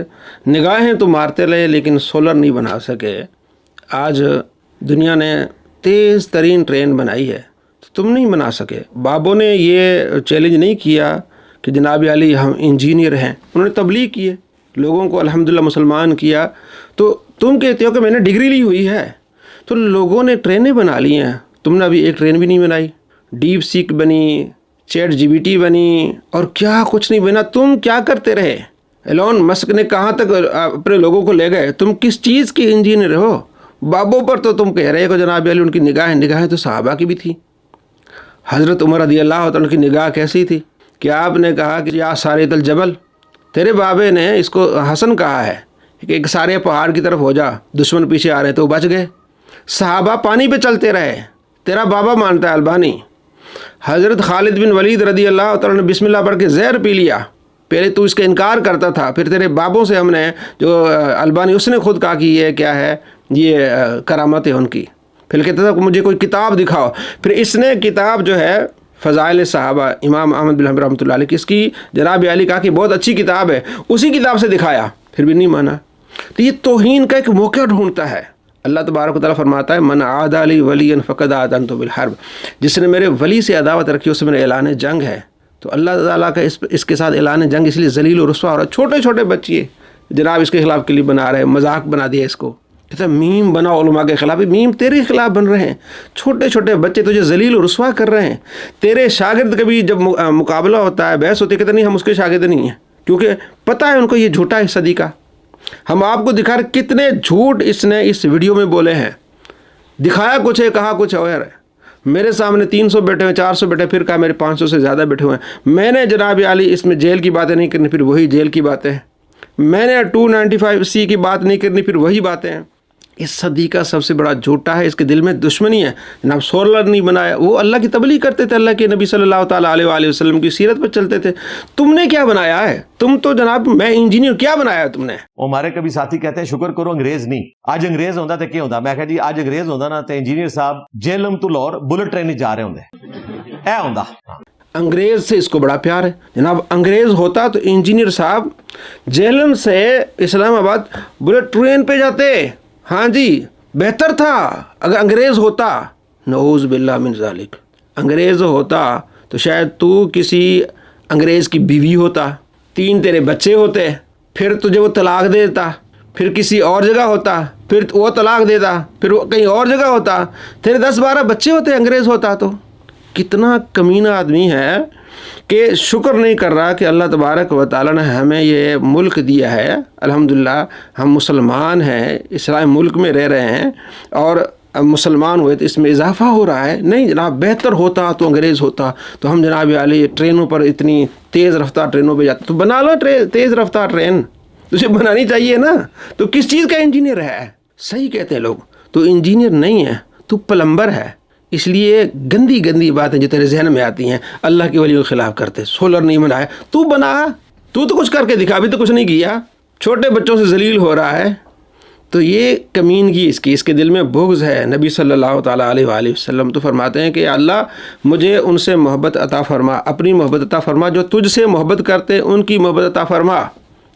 نگاہیں تو مارتے رہے لیکن سولر نہیں بنا سکے. آج دنیا نے تیز ترین ٹرین بنائی ہے، تم نہیں بنا سکے. بابوں نے یہ چیلنج نہیں کیا کہ جناب علی ہم انجینئر ہیں، انہوں نے تبلیغ کیے، لوگوں کو الحمدللہ مسلمان کیا. تو تم کہتے ہو کہ میں نے ڈگری لی ہوئی ہے. تو لوگوں نے ٹرینیں بنا لی ہیں، تم نے ابھی ایک ٹرین بھی نہیں بنائی. ڈیپ سیک بنی، چیٹ جی بی ٹی بنی، اور کیا کچھ نہیں بنا. تم کیا کرتے رہے؟ ایلون مسک نے کہاں تک اپنے لوگوں کو لے گئے. تم کس چیز کی انجینئر ہو؟ بابوں پر تو تم کہہ رہے ہو جناب علی ان کی نگاہیں تو صحابہ کی بھی تھی. حضرت عمر رضی اللہ عنہ کی نگاہ کیسی تھی کہ آپ نے کہا کہ یا سارے الجبل، تیرے بابے نے اس کو حسن کہا ہے کہ ایک سارے پہاڑ کی طرف ہو جا، دشمن پیچھے آ رہے تو بچ گئے. صحابہ پانی پہ چلتے رہے. تیرا بابا مانتا ہے البانی. حضرت خالد بن ولید رضی اللہ تعالیٰ نے بسم اللہ پڑھ کے زہر پی لیا. پہلے تو اس کا انکار کرتا تھا، پھر تیرے بابوں سے ہم نے جو البانی اس نے خود کہا کہ یہ کیا ہے، یہ کرامت ہے ان کی. پھر کہتا تھا کہ مجھے کوئی کتاب دکھاؤ. پھر اس نے کتاب جو ہے فضائل صحابہ امام احمد بن حنبل رحمۃ اللہ علیہ کی، اس کی جناب علی کہا کہ بہت اچھی کتاب ہے، اسی کتاب سے دکھایا، پھر بھی نہیں مانا. تو یہ توہین کا ایک موقع ڈھونڈتا ہے. اللہ تبارک و تعالیٰ فرماتا ہے من عادى لي وليا فقد آذنته بالحرب، جس نے میرے ولی سے عداوت رکھی اس سے میرے اعلان جنگ ہے. تو اللہ تعالیٰ کا اس کے ساتھ اعلان جنگ اس لیے ذلیل و رسوا ہو رہا ہے. چھوٹے چھوٹے بچے جناب اس کے خلاف کلپ بنا رہے ہیں، مذاق بنا دیا اس کو، کہتا ہے میم بنا علماء کے خلاف. میم تیرے خلاف بن رہے ہیں، چھوٹے چھوٹے بچے تجھے ذلیل و رسوا کر رہے ہیں. تیرے شاگرد کبھی جب مقابلہ ہوتا ہے، بحث ہوتی ہے، کہتے نہیں ہم اس کے شاگرد نہیں ہیں، کیونکہ پتہ ہے ان کو یہ جھوٹا ہے صدی کا. ہم آپ کو دکھا رہے کتنے جھوٹ اس نے اس ویڈیو میں بولے ہیں. دکھایا کچھ ہے، کہا کچھ اور ہے. میرے سامنے 300 بیٹھے ہوئے، 400 بیٹھے، پھر کہا میرے 500 سے زیادہ بیٹھے ہوئے ہیں. میں نے جناب علی اس میں جیل کی باتیں نہیں کرنی، پھر وہی جیل کی باتیں. میں نے 295C کی بات نہیں کرنی، پھر وہی باتیں. اس صدی کا سب سے بڑا جھوٹا ہے، اس کے دل میں دشمنی ہے. جناب سولر نہیں بنایا، وہ اللہ کی تبلیغ کرتے تھے، اللہ کے نبی صلی اللہ تعالیٰ علیہ وآلہ وسلم کی سیرت پر چلتے تھے. تم نے کیا بنایا ہے؟ تم تو جناب میں انجینئر، کیا بنایا تم نے؟ ہمارے کبھی ساتھی کہتے ہیں شکر کرو انگریز نہیں. آج انگریز ہوندا تے کیا ہوندا؟ میں کہا جی آج انگریز ہوندا نا تے انجینئر صاحب جیلم تو لاہور بلٹ ٹرین جا رہے ہوندے. اے ہوندا. انگریز سے اس کو بڑا پیار ہے. جناب انگریز ہوتا تو انجینئر صاحب جیلم سے اسلام آباد بلٹ ٹرین پہ جاتے. ہاں جی بہتر تھا اگر انگریز ہوتا. نعوذ باللہ من ذالک. انگریز ہوتا تو شاید تو کسی انگریز کی بیوی ہوتا، 3 تیرے بچے ہوتے، پھر تجھے وہ طلاق دیتا، پھر کسی اور جگہ ہوتا، پھر وہ طلاق دیتا، پھر وہ کہیں اور جگہ ہوتا، تیرے 10-12 بچے ہوتے انگریز ہوتا. تو کتنا کمینہ آدمی ہے کہ شکر نہیں کر رہا کہ اللہ تبارک و تعالیٰ نے ہمیں یہ ملک دیا ہے، الحمدللہ ہم مسلمان ہیں، اسلام ملک میں رہ رہے ہیں اور مسلمان ہوئے تو اس میں اضافہ ہو رہا ہے۔ نہیں جناب، بہتر ہوتا تو انگریز ہوتا تو ہم جناب عالی ٹرینوں پر اتنی تیز رفتار ٹرینوں پہ جاتے، تو بنا لو تیز رفتار ٹرین، تجھے بنانی چاہیے نا۔ تو کس چیز کا انجینئر ہے؟ صحیح کہتے ہیں لوگ، تو انجینئر نہیں ہے، تو پلمبر ہے۔ اس لیے گندی گندی باتیں جو تیرے ذہن میں آتی ہیں اللہ کے ولی کے خلاف کرتے، سولر نہیں بنایا، تو بنا، تو کچھ کر کے دکھا، ابھی تو کچھ نہیں کیا، چھوٹے بچوں سے ذلیل ہو رہا ہے۔ تو یہ کمینگی اس کے دل میں بغض ہے۔ نبی صلی اللہ تعالیٰ علیہ وآلہ وسلم تو فرماتے ہیں کہ اللہ مجھے ان سے محبت عطا فرما، اپنی محبت عطا فرما جو تجھ سے محبت کرتے، ان کی محبت عطا فرما۔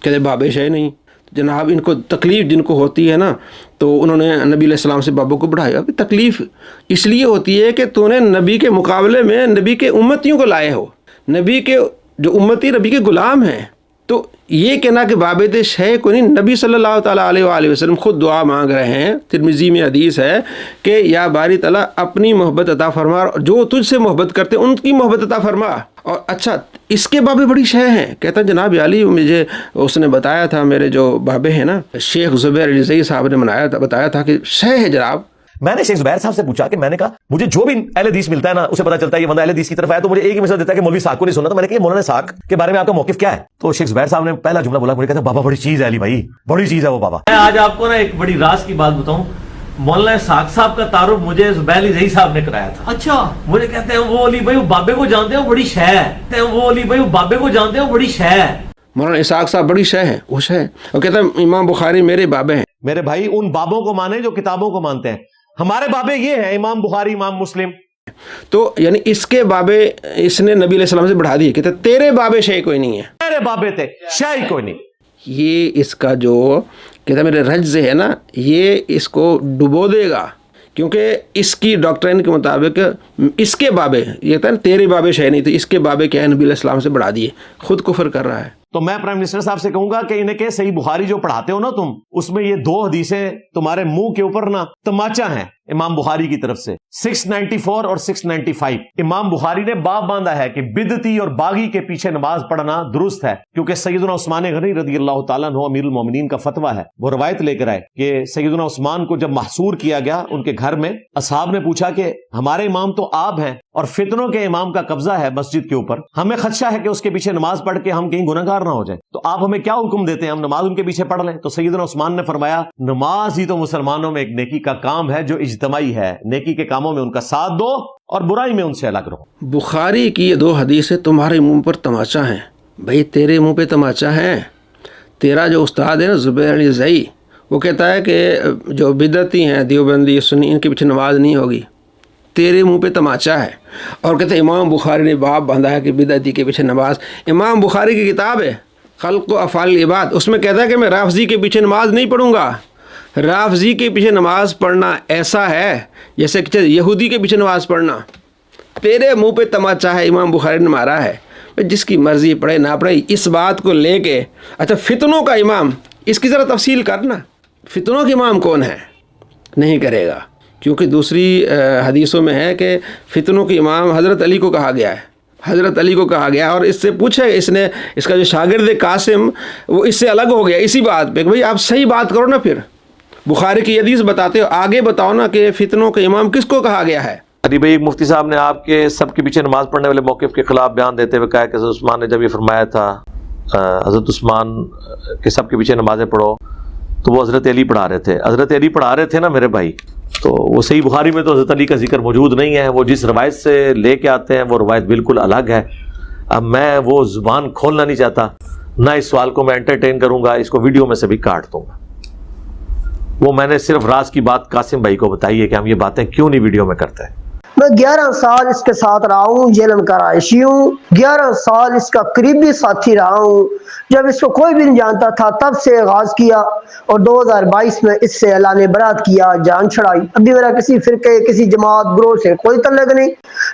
کہتے بابش ہے نہیں جناب، ان کو تکلیف جن کو ہوتی ہے نا، تو انہوں نے نبی علیہ السلام سے بابوں کو بڑھایا۔ ابھی تکلیف اس لیے ہوتی ہے کہ تو نے نبی کے مقابلے میں نبی کے امتیوں کو لائے ہو، نبی کے جو امتی نبی کے غلام ہیں۔ تو یہ کہنا کہ بابت شے کو نہیں، نبی صلی اللہ تعالیٰ علیہ وآلہ وسلم خود دعا مانگ رہے ہیں، ترمذی میں حدیث ہے کہ یا باری تعالیٰ اپنی محبت عطا فرما، جو تجھ سے محبت کرتے ان کی محبت عطا فرما۔ اور اچھا اس کے بابے بڑی شے ہیں، کہتا ہے جناب علی مجھے اس نے بتایا تھا، میرے جو بابے ہیں نا شیخ زبیر علی زئی صاحب نے بتایا تھا کہ شے ہے جناب۔ میں نے شیخ زبیر صاحب سے پوچھا کہ میں نے کہا مجھے جو بھی اہل حدیث ملتا ہے نا اسے پتا چلتا ہے یہ بندہ اہل حدیث کی طرف آیا، تو مجھے ایک ہی مثال دیتا ہے کہ مولوی ساق کو نہیں سننا۔ تو میں نے کہا مولانا ساق کے بارے میں آپ کا موقف کیا ہے؟ تو شیخ زبیر صاحب نے پہلا جملہ بولا، مجھے کہتا ہے بابا بڑی چیز ہے علی بھائی، بڑی چیز ہے وہ بابا۔ میں آج آپ کو نا ایک بڑی راز کی بات بتاؤں، مولانا ساق صاحب کا تعارف مجھے زبیر علی زئی صاحب نے کرایا تھا۔ اچھا، مجھے کہتے ہیں وہ علی بھائی وہ بابے کو جانتے ہیں، وہ بڑی شے ہے، کہتے ہیں وہ علی بھائی وہ بابے کو جانتے ہیں، وہ بڑی شے ہے۔ مولانا اسحاق صاحب بڑی شے ہے، وہ شے، اور کہتا ہے امام بخاری میرے بابے ہیں۔ میرے بھائی ان بابوں کو مانے جو کتابوں کو مانتے ہیں، ہمارے بابے یہ ہیں امام بخاری، امام مسلم۔ تو یعنی اس کے بابے اس نے نبی علیہ السلام سے بڑھا دیے، کہتے تیرے بابے شے کوئی نہیں ہے، میرے بابے تھے شے کوئی نہیں۔ یہ اس کا جو کہتا میرے رجز ہے نا، یہ اس کو ڈبو دے گا، کیونکہ اس کی ڈاکٹرین کے مطابق اس کے بابے، یہ کہتا ہے تیرے بابے شے نہیں، تو اس کے بابے کیا ہے نبی علیہ السلام سے بڑھا دیے، خود کفر کر رہا ہے۔ تو میں پرائم منسٹر صاحب سے کہوں گا کہ انہیں کہ صحیح بخاری جو پڑھاتے ہو نا تم، اس میں یہ 2 حدیثیں تمہارے منہ کے اوپر نا تماچا ہیں امام بخاری کی طرف سے، 694 اور 695۔ امام بخاری نے باب باندھا ہے کہ بدعتی اور باغی کے پیچھے نماز پڑھنا درست ہے، کیونکہ سیدنا عثمان غنی رضی اللہ تعالیٰ عنہ امیر المومنین کا فتویٰ ہے۔ وہ روایت لے کر آئے کہ سیدنا عثمان کو جب محصور کیا گیا ان کے گھر میں، اصحاب نے پوچھا کہ ہمارے امام تو آپ ہیں اور فتنوں کے امام کا قبضہ ہے مسجد کے اوپر، ہمیں خدشہ ہے کہ اس کے پیچھے نماز پڑھ کے ہم کہیں گنہگار نہ ہو جائیں، تو آپ ہمیں کیا حکم دیتے ہیں ہم نماز ان کے پیچھے پڑھ لیں؟ تو سیدنا عثمان نے فرمایا نماز ہی تو مسلمانوں میں ایک نیکی کا کام ہے جو اجتماعی ہے، نیکی کے کاموں میں ان کا ساتھ دو اور برائی میں ان سے الگ رہو۔ بخاری کی یہ 2 حدیثیں تمہارے منہ پر تماچا ہیں، بھائی تیرے منہ پہ تماچا ہے۔ تیرا جو استاد ہے نا زبیر علی زئی، وہ کہتا ہے کہ جو بدعتی ہیں دیوبندی سنی ان کے پیچھے نماز نہیں ہوگی، تیرے منہ پہ تماچا ہے۔ اور کہتے ہیں امام بخاری نے باب باندھا ہے کہ بدعتی کے پیچھے نماز۔ امام بخاری کی کتاب ہے خلق و افعال العباد، اس میں کہتا ہے کہ میں رافضی کے پیچھے نماز نہیں پڑھوں گا۔ رافضی کے پیچھے نماز پڑھنا ایسا ہے جیسے کہ یہودی کے پیچھے نماز پڑھنا۔ تیرے منہ پہ تماچا ہے، امام بخاری نے مارا ہے، جس کی مرضی پڑھے نہ پڑھے۔ اس بات کو لے کے اچھا فتنوں کا امام، اس کی ذرا تفصیل کرنا، فتنوں کے امام کون ہے؟ نہیں کرے گا، کیونکہ دوسری حدیثوں میں ہے کہ فتنوں کے امام حضرت علی کو کہا گیا ہے، حضرت علی کو کہا گیا۔ اور اس سے پوچھے اس کا جو شاگرد قاسم وہ اس سے الگ ہو گیا اسی بات پہ کہ بھئی آپ صحیح بات کرو نا، پھر بخاری کی حدیث بتاتے ہو، آگے بتاؤ نا کہ فتنوں کے امام کس کو کہا گیا ہے۔ علی بھائی مفتی صاحب نے آپ کے سب کے پیچھے نماز پڑھنے والے موقف کے خلاف بیان دیتے ہوئے کہا کہ حضرت عثمان نے جب یہ فرمایا تھا حضرت عثمان کے سب کے پیچھے نمازیں پڑھو، تو وہ حضرت علی پڑھا رہے تھے، حضرت علی پڑھا رہے تھے نا میرے بھائی، تو وہ صحیح بخاری میں تو حضرت علی کا ذکر موجود نہیں ہے، وہ جس روایت سے لے کے آتے ہیں وہ روایت بالکل الگ ہے۔ اب میں وہ زبان کھولنا نہیں چاہتا، نہ اس سوال کو میں انٹرٹین کروں گا، اس کو ویڈیو میں سے بھی کاٹ دوں گا۔ وہ میں نے صرف راز کی بات قاسم بھائی کو بتائی ہے کہ ہم یہ باتیں کیوں نہیں ویڈیو میں کرتے ہیں۔ میں 11 سال اس کے ساتھ رہا ہوں، جیلم کا رہائشی ہوں، 11 سال اس کا قریبی ساتھی رہا ہوں۔ جب اس کو کوئی بھی نہیں جانتا تھا تب سے آغاز کیا اور 2022 میں اس سے اعلان برات کیا، جان چھڑائی۔ ابھی میرا کسی فرقے، کسی جماعت، گروہ سے کوئی تعلق نہیں،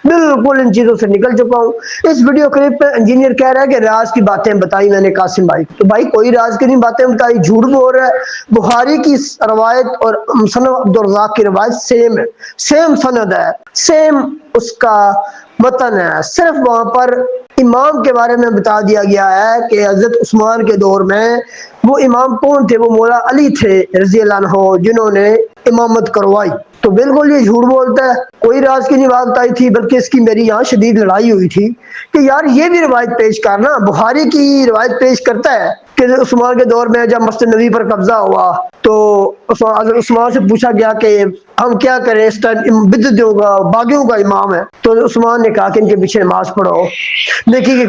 بالکل ان چیزوں سے نکل چکا ہوں۔ اس ویڈیو کلپ میں انجینئر کہہ رہا ہے کہ راز کی باتیں بتائی میں نے قاسم بھائی، تو بھائی کوئی راز کی نہیں باتیں بتائی، جھوٹ بول رہا ہے۔ بخاری کی روایت اور مسند عبدالرزاق کی روایت سیم ہے، سیم سند ہے۔ سیم اس کا متن ہے، صرف وہاں پر امام کے بارے میں بتا دیا گیا ہے کہ حضرت عثمان کے دور میں وہ امام کون تھے، وہ مولا علی تھے رضی اللہ عنہ جنہوں نے امامت کروائی۔ تو بالکل یہ جھوٹ بولتا ہے، کوئی راز کی نہیں بات بتائی تھی، بلکہ اس کی میری یہاں شدید لڑائی ہوئی تھی کہ یار یہ بھی روایت پیش کرنا، بخاری کی روایت پیش کرتا ہے کہ عثمان کے دور میں جب مسجد نبی پر قبضہ ہوا تو حضرت عثمان سے پوچھا گیا کہ ہم کیا کریں، اس ٹائم بدعتوں کا باغیوں کا امام ہے، تو عثمان نے کہا کہ ان کے پیچھے نماز پڑھو، نیکی کے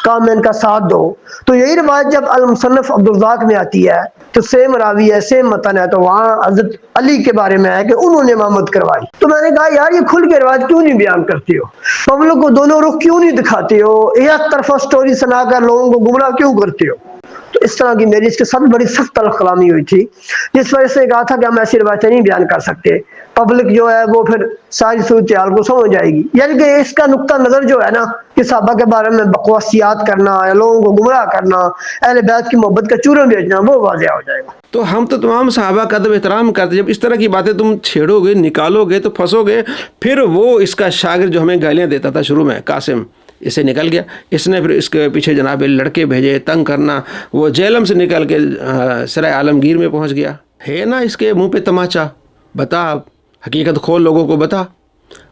کام میں ان کا ساتھ دو۔ تو یہی روایت جب المصنف عبدالرزاق میں آتی ہے تو سیم راوی ہے، سیم متن ہے، تو وہاں حضرت علی کے بارے میں ہے کہ انہوں نے امامت کروائی۔ تو میں نے کہا یار یہ کھل کے روایت کیوں نہیں بیان کرتی ہو، پبلک کو دونوں رخ کیوں نہیں دکھاتے ہو، ایک طرفہ سٹوری سنا کر لوگوں کو گمراہ کیوں کرتے ہو؟ تو اس طرح کی میری اس کے ساتھ بڑی سخت تلخ کلامی ہوئی تھی، جس وجہ سے کہا تھا کہ ہم ایسی روایتیں نہیں بیان کر سکتے، پبلک جو ہے وہ پھر ساری صورتحال کو سمجھ جائے گی۔ یعنی کہ اس کا نقطہ نظر جو ہے نا کہ صحابہ کے بارے میں بکواسیات کرنا یا لوگوں کو گمراہ کرنا، اہل بیت کی محبت کا چورن بیچنا، وہ واضح ہو جائے گا۔ تو ہم تو تمام صحابہ کا ادب احترام کرتے، جب اس طرح کی باتیں تم چھیڑو گے، نکالو گے تو پھنسو گے۔ پھر وہ اس کا شاگرد جو ہمیں گالیاں دیتا تھا شروع میں، قاسم، اسے نکل گیا، اس نے پھر اس کے پیچھے جناب لڑکے بھیجے تنگ کرنا، وہ جہلم سے نکل کے سرائے عالمگیر میں پہنچ گیا ہے نا، اس کے منہ پہ تماچا، بتا حقیقت کھول، لوگوں کو بتا۔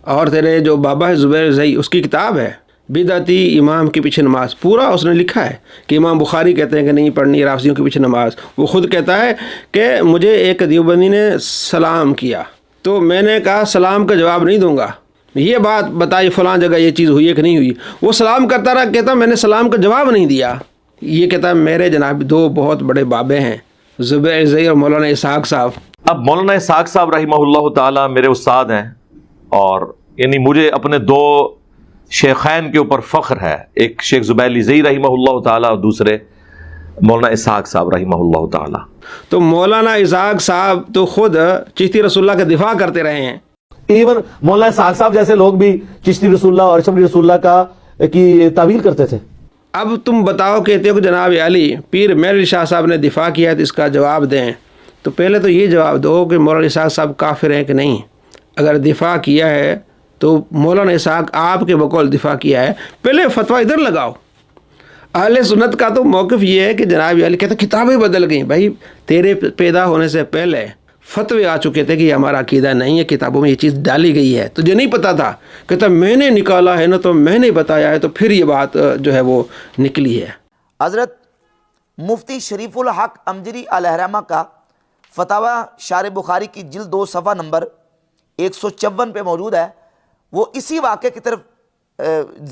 اور تیرے جو بابا ہے زبیر زئی، اس کی کتاب ہے بدعتی امام کے پیچھے نماز، پورا اس نے لکھا ہے کہ امام بخاری کہتے ہیں کہ نہیں پڑھنی رافضیوں کے پیچھے نماز۔ وہ خود کہتا ہے کہ مجھے ایک دیوبندی نے سلام کیا تو میں نے کہا سلام کا جواب نہیں دوں گا، یہ بات بتائی فلاں جگہ یہ چیز ہوئی ہے کہ نہیں ہوئی۔ وہ سلام کرتا رہا، کہتا میں نے سلام کا جواب نہیں دیا۔ یہ کہتا ہے میرے جناب دو بہت بڑے بابے ہیں، زبیر زئی اور مولانا اسحاق صاحب۔ اب مولانا اسحاق صاحب رحمہ اللہ تعالی میرے استاد ہیں، اور یعنی مجھے اپنے دو شیخین کے اوپر فخر ہے، ایک شیخ زبیر زئی رحمہ اللہ تعالی اور دوسرے مولانا اسحاق صاحب رحمہ اللہ تعالی۔ تو مولانا اسحاق صاحب تو خود چشتی رسول اللہ کا دفاع کرتے رہے ہیں۔ ایون مولانا اسحاق صاحب جیسے لوگ بھی چشتی رسول اللہ اور شمری رسول اللہ کا کی تعویل کرتے تھے۔ اب تم بتاؤ، کہتے ہو کہ جناب علی پیر مہر شاہ صاحب نے دفاع کیا ہے تو اس کا جواب دیں، تو پہلے تو یہ جواب دو کہ مولانا اسحاق صاحب کافر ہیں کہ نہیں۔ اگر دفاع کیا ہے تو مولانا اسحاق آپ کے بقول دفاع کیا ہے، پہلے فتویٰ ادھر لگاؤ۔ اہل سنت کا تو موقف یہ ہے کہ جناب علی کہتے کتابیں بدل گئیں، بھائی تیرے پیدا ہونے سے پہلے فتوے آ چکے تھے کہ یہ ہمارا عقیدہ نہیں ہے، کتابوں میں یہ چیز ڈالی گئی ہے، تجھے نہیں پتا تھا، کہتا میں نے نکالا ہے نا، تو میں نے بتایا ہے، تو پھر یہ بات جو ہے وہ نکلی ہے۔ حضرت مفتی شریف الحق امجری علیہ رحمہ کا فتاوی شارح بخاری کی جلد 2 صفحہ نمبر 154 پہ موجود ہے، وہ اسی واقعے کی طرف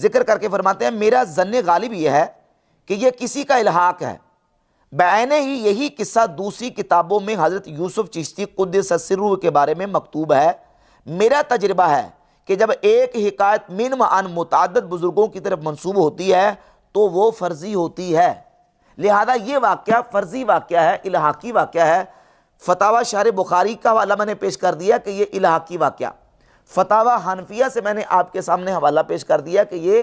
ذکر کر کے فرماتے ہیں میرا ظن غالب یہ ہے کہ یہ کسی کا الحاق ہے، بعین ہی یہی قصہ دوسری کتابوں میں حضرت یوسف چشتی قدس سرہ کے بارے میں مکتوب ہے۔ میرا تجربہ ہے کہ جب ایک حکایت من عن متعدد بزرگوں کی طرف منسوب ہوتی ہے تو وہ فرضی ہوتی ہے، لہذا یہ واقعہ فرضی واقعہ ہے، الحاقی واقعہ ہے۔ فتاوی شارح بخاری کا حوالہ میں نے پیش کر دیا کہ یہ الحاقی واقعہ، فتاوی حنفیہ سے میں نے آپ کے سامنے حوالہ پیش کر دیا کہ یہ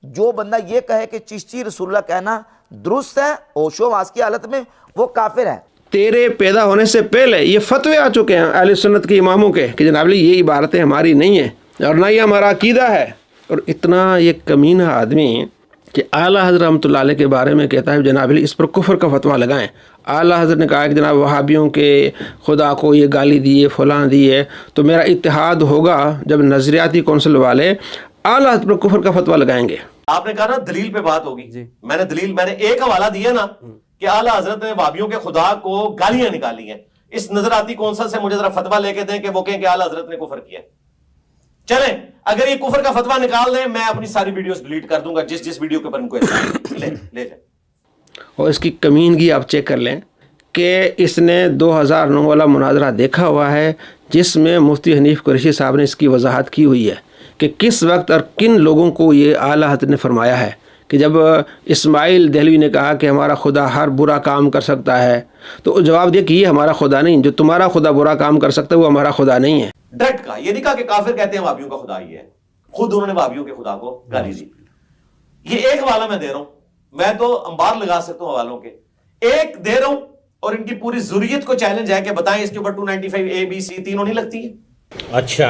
جو بندہ یہ کہے کہ چشتی رسول اللہ کہنا درست ہے ہوش و حواس کی حالت میں، وہ کافر ہے۔ تیرے پیدا ہونے سے پہلے یہ فتوے آ چکے ہیں اہل سنت کے اماموں کے کہ جناب یہ عبارتیں ہماری نہیں ہیں اور نہ یہ ہمارا عقیدہ ہے۔ اور اتنا یہ کمینہ آدمی کہ اعلیٰ حضرت رحمۃ اللہ علیہ کے بارے میں کہتا ہے جناب اس پر کفر کا فتویٰ لگائیں۔ اعلیٰ حضرت نے کہا کہ جناب وہابیوں کے خدا کو یہ گالی دی ہے، فلاں دی ہے، تو میرا اتحاد ہوگا جب نظریاتی کونسل والے اعلیٰ حضرت پر کفر کا فتویٰ لگائیں گے۔ آپ نے کہا نا دلیل پہ بات ہوگی، میں نے ایک حوالہ دیا نا کہ اعلیٰ حضرت نے وہابیوں کے خدا کو گالیاں نکالی ہیں، اس نظراتی کونسل سے مجھے ذرا فتویٰ لے کے دیں کہ وہ کہیں کہ اعلیٰ حضرت نے کفر کیا۔ چلیں اگر یہ کفر کا فتویٰ نکال دیں میں اپنی ساری ویڈیوز ڈیلیٹ کر دوں گا، جس ویڈیو کے اوپر ان کو لے جائیں۔ اور اس کی کمینگی آپ چیک کر لیں کہ اس نے 2009 والا مناظرہ دیکھا ہوا ہے جس میں مفتی حنیف قریشی صاحب نے اس کی وضاحت کی ہوئی ہے کہ کس وقت اور کن لوگوں کو یہ اعلیٰ حضرت نے فرمایا ہے کہ جب اسماعیل دہلوی نے کہا کہ ہمارا خدا ہر برا کام کر سکتا ہے تو جواب دیا کہ یہ ہمارا خدا نہیں، جو تمہارا خدا برا کام کر سکتا ہے وہ ہمارا خدا نہیں ہے۔ ڈٹ کا یہ نہیں کہا کہ کافر کہتے ہیں وہابیوں کا خدا ہی ہے، خود انہوں نے وہابیوں کے خدا کو گالی دی۔ یہ ایک حوالہ میں دے رہا ہوں، میں تو انبار لگا سکتا ہوں حوالوں کے، ایک دے رہا ہوں اور ان کی پوری ضروریت کو چیلنج ہے کہ بتائیں اس کے اوپر 295 A B C تینوں نہیں لگتی ہے۔ اچھا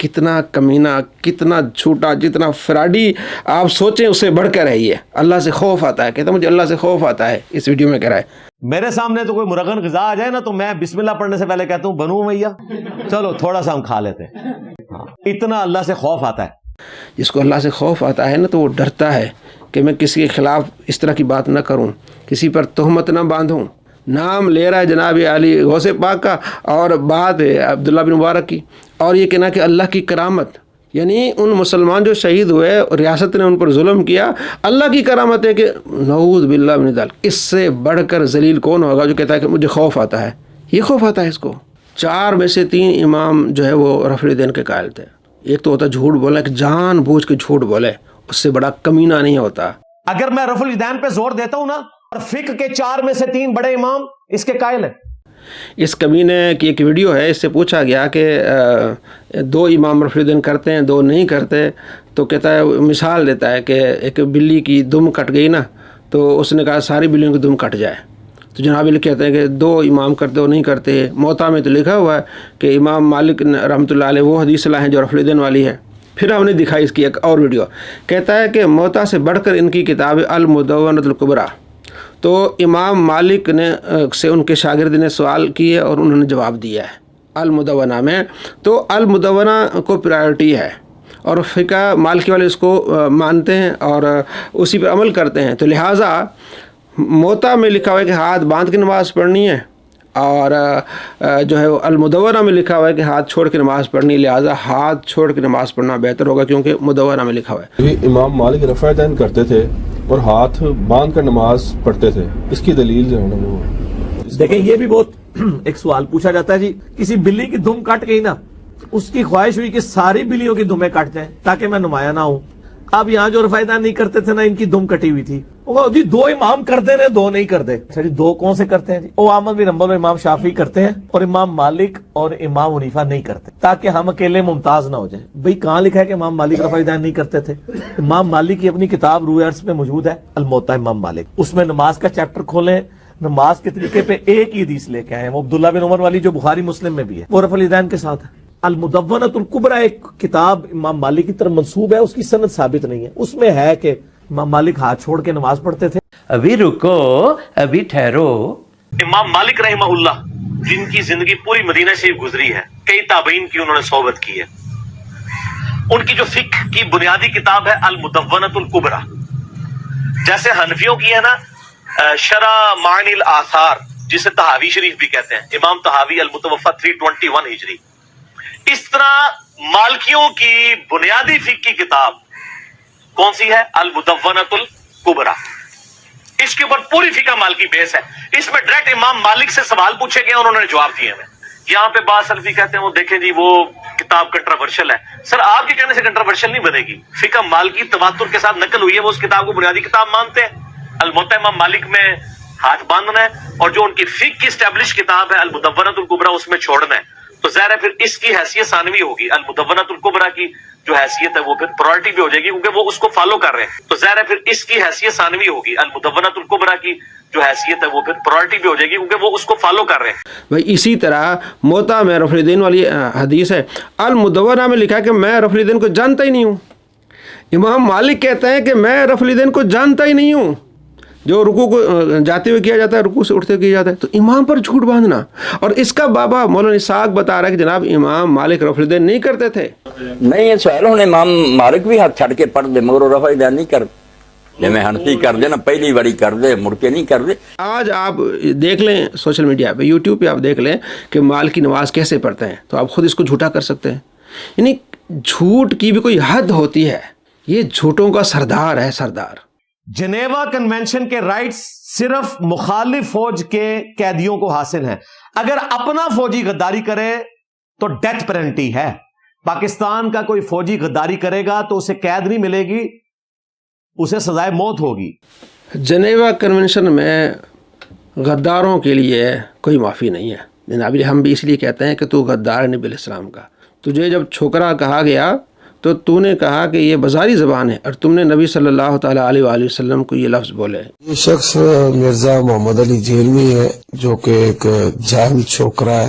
کتنا کمینہ، کتنا جھوٹا، جتنا فراڈی آپ سوچیں اس سے بڑھ کر ہے یہ. اللہ سے خوف آتا ہے، کہتا ہے مجھے اللہ سے خوف آتا ہے. اس ویڈیو میں کہہ رہا ہے میرے سامنے تو کوئی مرغن غذا آ جائے نا تو میں بسم اللہ پڑھنے سے پہلے کہتا ہوں بنو امیہ چلو تھوڑا سا ہم کھا لیتے ہیں. اتنا اللہ سے خوف آتا ہے. جس کو اللہ سے خوف آتا ہے نا تو وہ ڈرتا ہے کہ میں کسی کے خلاف اس طرح کی بات نہ کروں، کسی پر تہمت نہ باندھوں. نام لے رہا ہے جناب علی غوث پاک کا اور بات ہے عبداللہ بن مبارک کی، اور یہ کہنا کہ اللہ کی کرامت، یعنی ان مسلمان جو شہید ہوئے اور ریاست نے ان پر ظلم کیا، اللہ کی کرامت ہے کہ نعوذ باللہ من ذلک. اس سے بڑھ کر ذلیل کون ہوگا جو کہتا ہے کہ مجھے خوف آتا ہے. یہ خوف آتا ہے اس کو. 4 میں سے 3 امام جو ہے وہ رفع الدین کے قائل تھے. ایک تو ہوتا جھوٹ بولا کہ جان بوجھ کے جھوٹ بولے، اس سے بڑا کمینہ نہیں ہوتا. اگر میں رفع الدین پہ زور دیتا ہوں نا، اور فقہ کے 4 میں سے 3 بڑے امام اس کے قائل ہیں. اس کمینے کی ایک ویڈیو ہے، اس سے پوچھا گیا کہ 2 امام رفع الدین کرتے ہیں 2 نہیں کرتے، تو کہتا ہے مثال دیتا ہے کہ ایک بلی کی دم کٹ گئی نا تو اس نے کہا ساری بلیوں کی دم کٹ جائے. تو جناب علی کہتے ہیں کہ 2 امام کرتے 2 نہیں کرتے. موطا میں تو لکھا ہوا ہے کہ امام مالک رحمۃ اللہ علیہ وہ حدیث لائے ہیں جو رفع الدین والی ہے. پھر ہم نے دکھائی اس کی ایک اور ویڈیو، کہتا ہے کہ موطا سے بڑھ کر ان کی کتاب المدونۃ الکبریٰ. تو امام مالک نے سے ان کے شاگرد نے سوال کیے اور انہوں نے جواب دیا ہے المدونہ میں. تو المدونہ کو پرائرٹی ہے اور فقہ مالکی والے اس کو مانتے ہیں اور اسی پر عمل کرتے ہیں. تو لہٰذا موطا میں لکھا ہوا ہے کہ ہاتھ باندھ کے نماز پڑھنی ہے، اور جو ہے المدونہ میں لکھا ہوا ہے کہ ہاتھ چھوڑ کے نماز پڑھنی. لہٰذا ہاتھ چھوڑ کے نماز پڑھنا بہتر ہوگا کیونکہ مدونہ میں لکھا ہوا ہے. امام مالک رفع الدین کرتے تھے اور ہاتھ باندھ کر نماز پڑھتے تھے، اس کی دلیل جو ہے نا وہ دیکھیں. یہ بھی بہت ایک سوال پوچھا جاتا ہے جی، کسی بلی کی دم کٹ گئی نا، اس کی خواہش ہوئی کہ ساری بلیوں کی دمیں کٹ جائیں تاکہ میں نمایاں نہ ہوں. اب یہاں جو رفع الدین نہیں کرتے تھے نا، ان کی دم کٹی ہوئی تھی. جی 2 امام کرتے رہے 2 نہیں کرتے. اچھا جی 2 کون سے کرتے ہیں جی؟ احمد بن حنبل اور امام شافعی کرتے ہیں اور امام مالک اور امام حنیفہ نہیں کرتے، تاکہ ہم اکیلے ممتاز نہ ہو جائیں. بھئی کہاں لکھا ہے کہ امام مالک رفع الدین نہیں کرتے تھے؟ امام مالک کی اپنی کتاب روح ارض میں موجود ہے الموطا امام مالک. اس میں نماز کا چیپٹر کھولیں، نماز کے طریقے پہ ایک ہی حدیث لے کے آئے ہیں، وہ عبداللہ بن عمر والی جو بخاری مسلم میں بھی ہے، وہ رفع الدین کے ساتھ ہے. المدونۃ الکبریٰ ایک کتاب امام مالک کی طرف منسوب ہے، اس کی سند ثابت نہیں ہے. اس میں ہے کہ امام مالک ہاتھ چھوڑ کے نماز پڑھتے تھے. ابھی رکو، ابھی ٹھہرو. امام مالک رحمہ اللہ جن کی زندگی پوری مدینہ شریف گزری ہے، کئی تابعین کی انہوں نے صحبت کی ہے، ان کی جو فقہ کی بنیادی کتاب ہے المدونۃ الکبریٰ. جیسے حنفیوں کی ہے نا شرح معانی الاثار، جسے طحاوی شریف بھی کہتے ہیں، امام طحاوی المتوفی 321 ہجری. اس طرح مالکیوں کی بنیادی فقہ کی کتاب کون سی ہے؟ المدونۃ الکبریٰ. اس کے اوپر پوری فقہ مالکی بیس ہے. اس میں ڈائریکٹ امام مالک سے سوال پوچھے گئے، انہوں نے جواب دیے ہیں. یہاں پہ بعض سلفی کہتے ہیں وہ دیکھیں جی وہ کتاب کنٹروورشل ہے. سر آپ کے کہنے سے کنٹروورشل نہیں بنے گی، فقہ مالکی تواتر کے ساتھ نقل ہوئی ہے، وہ اس کتاب کو بنیادی کتاب مانتے ہیں. الموطا امام مالک میں ہاتھ باندھنا ہے، اور جو ان کی فقہ کی اسٹیبلش کتاب ہے المدونۃ الکبریٰ اس میں چھوڑنا ہے. تو ظاہر ہے پھر اس کی حیثیت ثانوی ہوگی. المدونۃ الکبریٰ کی جو حیثیت ہے وہ پھر پرائرٹی بھی ہو جائے گی کیونکہ وہ اس کو فالو کر رہے ہیں. تو ظاہر ہے پھر اس کی حیثیت ثانوی ہوگی. المدونۃ الکبریٰ کی جو حیثیت ہے وہ پھر پرائرٹی بھی ہو جائے گی کیونکہ وہ اس کو فالو کر رہے ہیں. بھائی اسی طرح موطا میں رفع الدین والی حدیث ہے، المدونہ میں لکھا ہے کہ میں رفع الدین کو جانتا ہی نہیں ہوں. امام مالک کہتے ہیں کہ میں رفع الدین کو جانتا ہی نہیں ہوں. جو رکوع کو جاتے ہوئے کیا جاتا ہے، رکوع سے اٹھتے ہوئے کیا جاتا ہے. تو امام پر جھوٹ باندھنا. اور اس کا بابا مولانا اسحاق بتا رہا ہے کہ جناب امام مالک رفع الدین نہیں کرتے تھے. نہیں یہ سوال ہونے امام مالک بھی ہاتھ چھڑ کے پڑھ دے مگر رفع الدین نہیں کر دے. میں حنفی کر دے نا، پہلی باری کر دے مڑ کے نہیں کر دے. آج آپ دیکھ لیں سوشل میڈیا پہ، یوٹیوب پہ آپ دیکھ لیں کہ مال کی نماز کیسے پڑھتے ہیں، تو آپ خود اس کو جھوٹا کر سکتے ہیں. یعنی جھوٹ کی بھی کوئی حد ہوتی ہے. یہ جھوٹوں کا سردار ہے، سردار. جنیوا کنونشن کے رائٹس صرف مخالف فوج کے قیدیوں کو حاصل ہیں. اگر اپنا فوجی غداری کرے تو ڈیتھ پینلٹی ہے. پاکستان کا کوئی فوجی غداری کرے گا تو اسے قید نہیں ملے گی، اسے سزائے موت ہوگی. جنیوا کنونشن میں غداروں کے لیے کوئی معافی نہیں ہے. جناب ہم بھی اس لیے کہتے ہیں کہ تو غدار نبی علیہ السلام کا. تجھے جب چھوکرا کہا گیا تو نے کہا کہ یہ بازاری زبان ہے، اور تم نے نبی صلی اللہ تعالیٰ علیہ وآلہ وسلم کو یہ لفظ بولے. یہ شخص مرزا محمد علی جیلوی ہے جو کہ ایک جاہل چھوکرا ہے.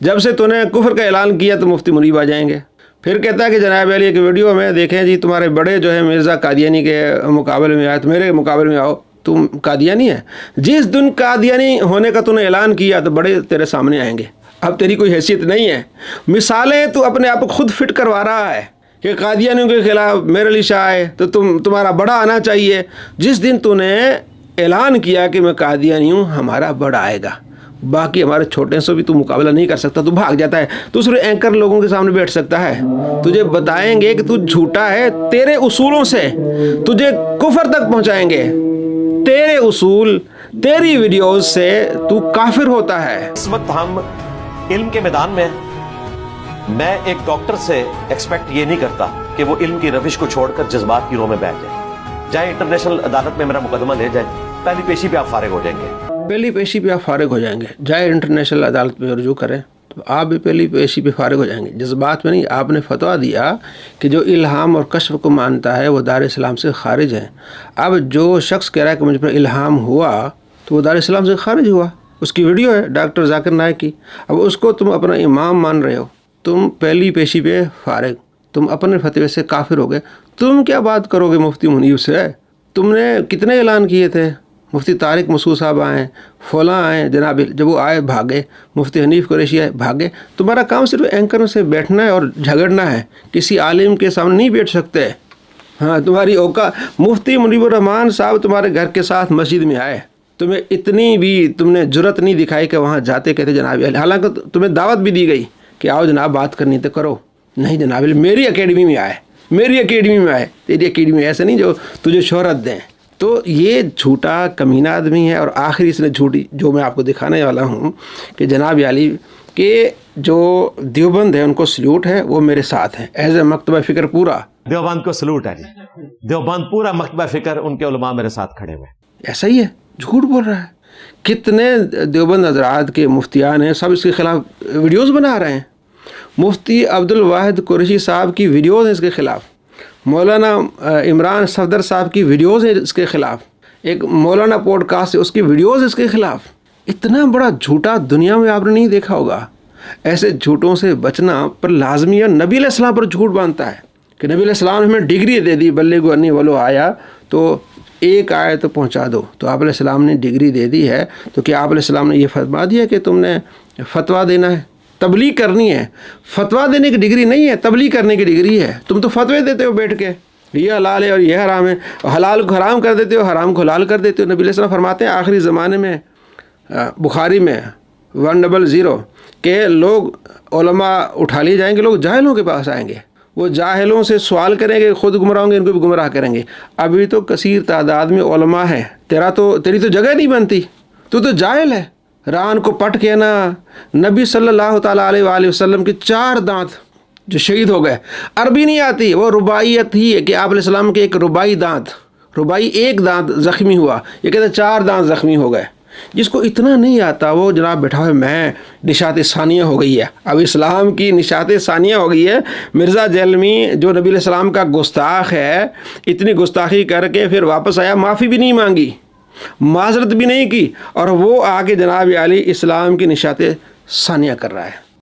جب سے تو نے کفر کا اعلان کیا تو مفتی منیب آ جائیں گے. پھر کہتا ہے کہ جناب علی کی ویڈیو میں دیکھیں جی تمہارے بڑے جو ہے مرزا قادیانی کے مقابلے میں آئے تو میرے مقابلے میں آؤ. تم قادیانی ہے, جس دن قادیانی ہونے کا تو نے اعلان کیا تو بڑے تیرے سامنے آئیں گے. اب تیری کوئی حیثیت نہیں ہے. مثالیں تو اپنے آپ کو خود فٹ کروا رہا ہے کہ قادیانیوں کے خلاف میرے علی شاہ آئے تو تمہارا بڑا آنا چاہیے. جس دن تو نے اعلان کیا کہ میں قادیانی ہوں, ہمارا بڑا آئے گا, باقی ہمارے چھوٹے سے بھی تو مقابلہ نہیں کر سکتا, تو بھاگ جاتا ہے. تو صرف اینکر لوگوں کے سامنے بیٹھ سکتا ہے. تجھے بتائیں گے کہ تو جھوٹا ہے, تیرے اصولوں سے تجھے کفر تک پہنچائیں گے. تیرے اصول, تیری ویڈیوز سے تو کافر ہوتا ہے. اس وقت ہم علم کے میدان میں, میں ایک ڈاکٹر سے ایکسپیکٹ یہ نہیں کرتا کہ وہ علم کی روش کو چھوڑ کر جذبات کی رو میں بیٹھ جائے. جائے انٹرنیشنل عدالت میں میرا مقدمہ لے جائے, پہلی پیشی پہ آپ فارغ ہو جائیں گے. پہلی پیشی پہ آپ فارغ ہو جائیں گے. جائے انٹرنیشنل عدالت میں رجوع کریں تو آپ بھی پہلی پیشی پہ فارغ ہو جائیں گے. جذبات میں نہیں. آپ نے فتویٰ دیا کہ جو الہام اور کشف کو مانتا ہے وہ دار اسلام سے خارج ہے. اب جو شخص کہہ رہا ہے کہ مجھ پر الہام ہوا تو وہ دار اسلام سے خارج ہوا. اس کی ویڈیو ہے ڈاکٹر ذاکر نائک کی. اب اس کو تم اپنا امام مان رہے ہو, تم پہلی پیشی پہ فارغ, تم اپنے فتوے سے کافر ہو گئے. تم کیا بات کرو گے مفتی منیب سے؟ تم نے کتنے اعلان کیے تھے, مفتی طارق مسعود صاحب آئیں, فلاں آئیں, جناب جب وہ آئے بھاگے, مفتی حنیف قریشی آئے بھاگے. تمہارا کام صرف اینکروں سے بیٹھنا ہے اور جھگڑنا ہے, کسی عالم کے سامنے نہیں بیٹھ سکتے. ہاں تمہاری مفتی منیب الرحمان صاحب تمہارے گھر کے ساتھ مسجد میں آئے, تمہیں اتنی بھی تم نے جرت نہیں دکھائی کہ وہاں جاتے کہتے جناب علی, حالانکہ تمہیں دعوت بھی دی گئی کہ آؤ جناب بات کرنی تو کرو. نہیں جناب علی میری اکیڈمی میں آئے, میری اکیڈمی میں آئے, تیری اکیڈمی ایسے نہیں جو تجھے شہرت دیں. تو یہ جھوٹا کمینہ آدمی ہے. اور آخری اس نے جھوٹی جو میں آپ کو دکھانے والا ہوں کہ جناب علی کہ جو دیوبند ہے ان کو سلیوٹ ہے, وہ میرے ساتھ ہیں ایز اے مکتبہ فکر پورا. دیوبند کو سلوٹ ہے جی, دیوبند پورا مکتبہ فکر ان کے علماء میرے ساتھ کھڑے ہوئے. ایسا ہی ہے, جھوٹ بول رہا ہے. کتنے دیوبند حضرات کے مفتیان ہیں, سب اس کے خلاف ویڈیوز بنا رہے ہیں. مفتی عبد الواحد قریشی صاحب کی ویڈیوز ہیں اس کے خلاف, مولانا عمران صفدر صاحب کی ویڈیوز ہیں اس کے خلاف, ایک مولانا پوڈ کاسٹ ہے اس کی ویڈیوز اس کے خلاف. اتنا بڑا جھوٹا دنیا میں آپ نے نہیں دیکھا ہوگا. ایسے جھوٹوں سے بچنا پر لازمی ہے. نبی علیہ السلام پر جھوٹ باندھتا ہے کہ نبی علیہ السلام نے ہمیں ڈگری دے دی, بلغوا انی ولو آیا تو ایک آئے تو پہنچا دو. تو آپ علیہ السلام نے ڈگری دے دی ہے, تو کیا آپ علیہ السلام نے یہ فرما دیا کہ تم نے فتویٰ دینا ہے, تبلیغ کرنی ہے؟ فتویٰ دینے کی ڈگری نہیں ہے, تبلیغ کرنے کی ڈگری ہے. تم تو فتوے دیتے ہو بیٹھ کے, یہ حلال ہے اور یہ حرام ہے, حلال کو حرام کر دیتے ہو, حرام کو حلال کر دیتے ہو. نبی علیہ السلام فرماتے ہیں آخری زمانے میں بخاری میں 100 کہ لوگ علماء اٹھا لیے جائیں گے, لوگ جاہلوں کے پاس آئیں گے, وہ جاہلوں سے سوال کریں گے, خود گمراہ ہوں گے, ان کو بھی گمراہ کریں گے. ابھی تو کثیر تعداد میں علماء ہیں, تیری تو جگہ نہیں بنتی, تو جاہل ہے. ران کو پٹ کہنا. نبی صلی اللہ تعالیٰ علیہ وآلہ وسلم کے 4 دانت جو شہید ہو گئے, عربی نہیں آتی, وہ رباعیت ہی ہے کہ آپ علیہ السلام کے ایک رباعی دانت, رباعی ایک دانت زخمی ہوا, یہ کہتے ہیں 4 دانت زخمی ہو گئے. جس کو اتنا نہیں آتا وہ جناب بیٹھا ہوئے میں نشاط ثانیہ ہو گئی ہے. اب اسلام کی نشاط ثانیہ ہو گئی ہے. مرزا جہلمی جو نبی علیہ السلام کا گستاخ ہے, اتنی گستاخی کر کے پھر واپس آیا, معافی بھی نہیں مانگی, معذرت بھی نہیں کی, اور وہ آگے جناب علی اسلام کی نشاط ثانیہ کر رہا ہے.